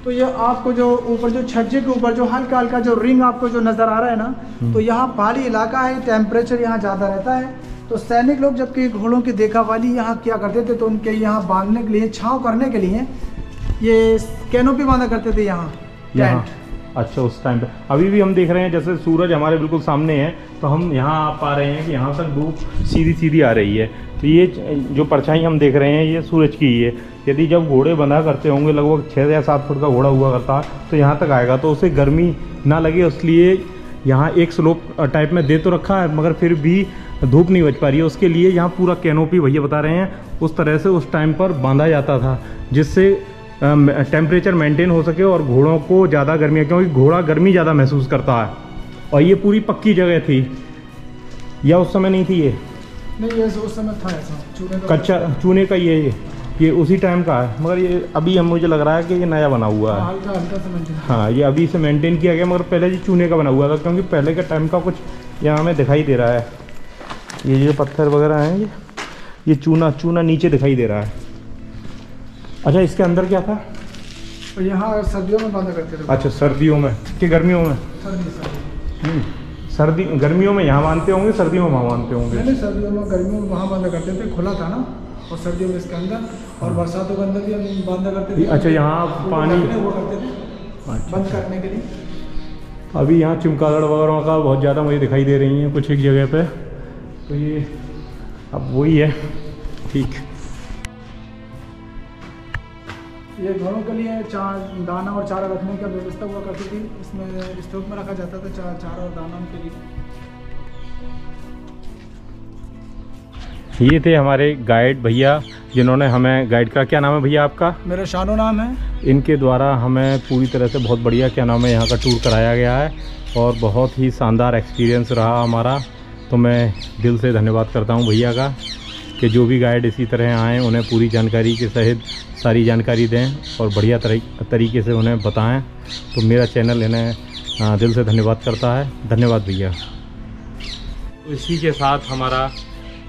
तो ये आपको जो ऊपर जो छज्जे के ऊपर जो हल्का हल्का जो रिंग आपको जो नज़र आ रहा है ना, तो यहाँ पहाड़ी इलाका है, टेम्परेचर यहाँ ज़्यादा रहता है। तो सैनिक लोग जबकि घोड़ों की देखा वाली यहाँ क्या करते थे, तो उनके यहाँ बांधने के लिए, छाँव करने के लिए ये कैनोपी बांधा करते थे यहाँ टेंट। अच्छा, उस टाइम पे। अभी भी हम देख रहे हैं जैसे सूरज हमारे बिल्कुल सामने है, तो हम यहाँ आ पा रहे हैं कि यहाँ तक धूप सीधी सीधी आ रही है। तो ये जो परछाई हम देख रहे हैं ये सूरज की ही है। यदि जब घोड़े बंधा करते होंगे, लगभग 6 या 7 फुट का घोड़ा हुआ करता, तो यहाँ तक आएगा, तो उसे गर्मी ना लगे इसलिए यहाँ एक स्लोप टाइप में दे तो रखा है, मगर फिर भी धूप नहीं बच पा रही है, उसके लिए यहाँ पूरा कैनोपी भैया बता रहे हैं उस तरह से उस टाइम पर बांधा जाता था, जिससे टेम्परेचर मेंटेन हो सके और घोड़ों को ज़्यादा गर्मी, क्योंकि घोड़ा गर्मी ज़्यादा महसूस करता है। और ये पूरी पक्की जगह थी या उस समय नहीं थी? ये नहीं, ये उस समय था ऐसा चूने का, कच्चा चूने का। ये उसी टाइम का है, मगर ये अभी मुझे लग रहा है कि ये नया बना हुआ है। हल्का हल्का से मेंटेन। हाँ, ये अभी से मेंटेन किया गया, मगर पहले ये चूने का बना हुआ था, क्योंकि पहले के टाइम का कुछ यहाँ हमें दिखाई दे रहा है। ये जो पत्थर वगैरह हैं, ये चूना नीचे दिखाई दे रहा है। अच्छा, इसके अंदर क्या था? तो यहाँ सर्दियों में बांधा करते थे। अच्छा, सर्दियों में कि गर्मियों में? सर्दी गर्मियों में यहाँ बांधते होंगे, सर्दियों में वहाँ बांधते होंगे। नहीं, सर्दियों में, गर्मियों में वहाँ बांधा करते थे, खुला था ना, और सर्दियों में इसके अंदर, और बरसातों के अंदर भी हम बांधा करते थे। अच्छा, यहाँ पानी वो करते थे बंद करने के लिए। अभी यहाँ चमगादड़ वगैरह का बहुत ज़्यादा मुझे दिखाई दे रही हैं कुछ एक जगह पे, तो ये अब वही है। ठीक, ये घरों के लिए दाना और चारा रखने का व्यवस्था हुआ करती थी, इसमें स्टॉक में रखा जाता था चारा और दाना उनके लिए। ये थे हमारे गाइड भैया जिन्होंने हमें गाइड का, क्या नाम है भैया आपका? मेरा शानो नाम है। इनके द्वारा हमें पूरी तरह से बहुत बढ़िया, क्या नाम है, यहाँ का टूर कराया गया है और बहुत ही शानदार एक्सपीरियंस रहा हमारा। तो मैं दिल से धन्यवाद करता हूँ भैया का कि जो भी गाइड इसी तरह आएँ उन्हें पूरी जानकारी के सहित सारी जानकारी दें और बढ़िया तरीके से उन्हें बताएं। तो मेरा चैनल इन्हें दिल से धन्यवाद करता है। धन्यवाद भैया। तो इसी के साथ हमारा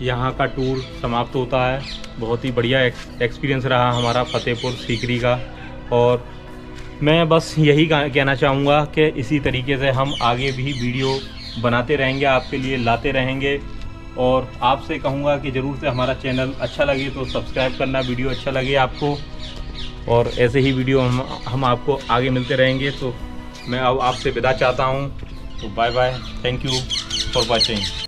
यहाँ का टूर समाप्त होता है। बहुत ही बढ़िया एक्सपीरियंस रहा हमारा फतेहपुर सीकरी का, और मैं बस यही कहना चाहूँगा कि इसी तरीके से हम आगे भी वीडियो बनाते रहेंगे, आपके लिए लाते रहेंगे। और आपसे कहूँगा कि ज़रूर से हमारा चैनल अच्छा लगे तो सब्सक्राइब करना, वीडियो अच्छा लगे आपको, और ऐसे ही वीडियो हम आपको आगे मिलते रहेंगे। तो मैं अब आपसे विदा चाहता हूँ। तो bye bye, thank you for watching.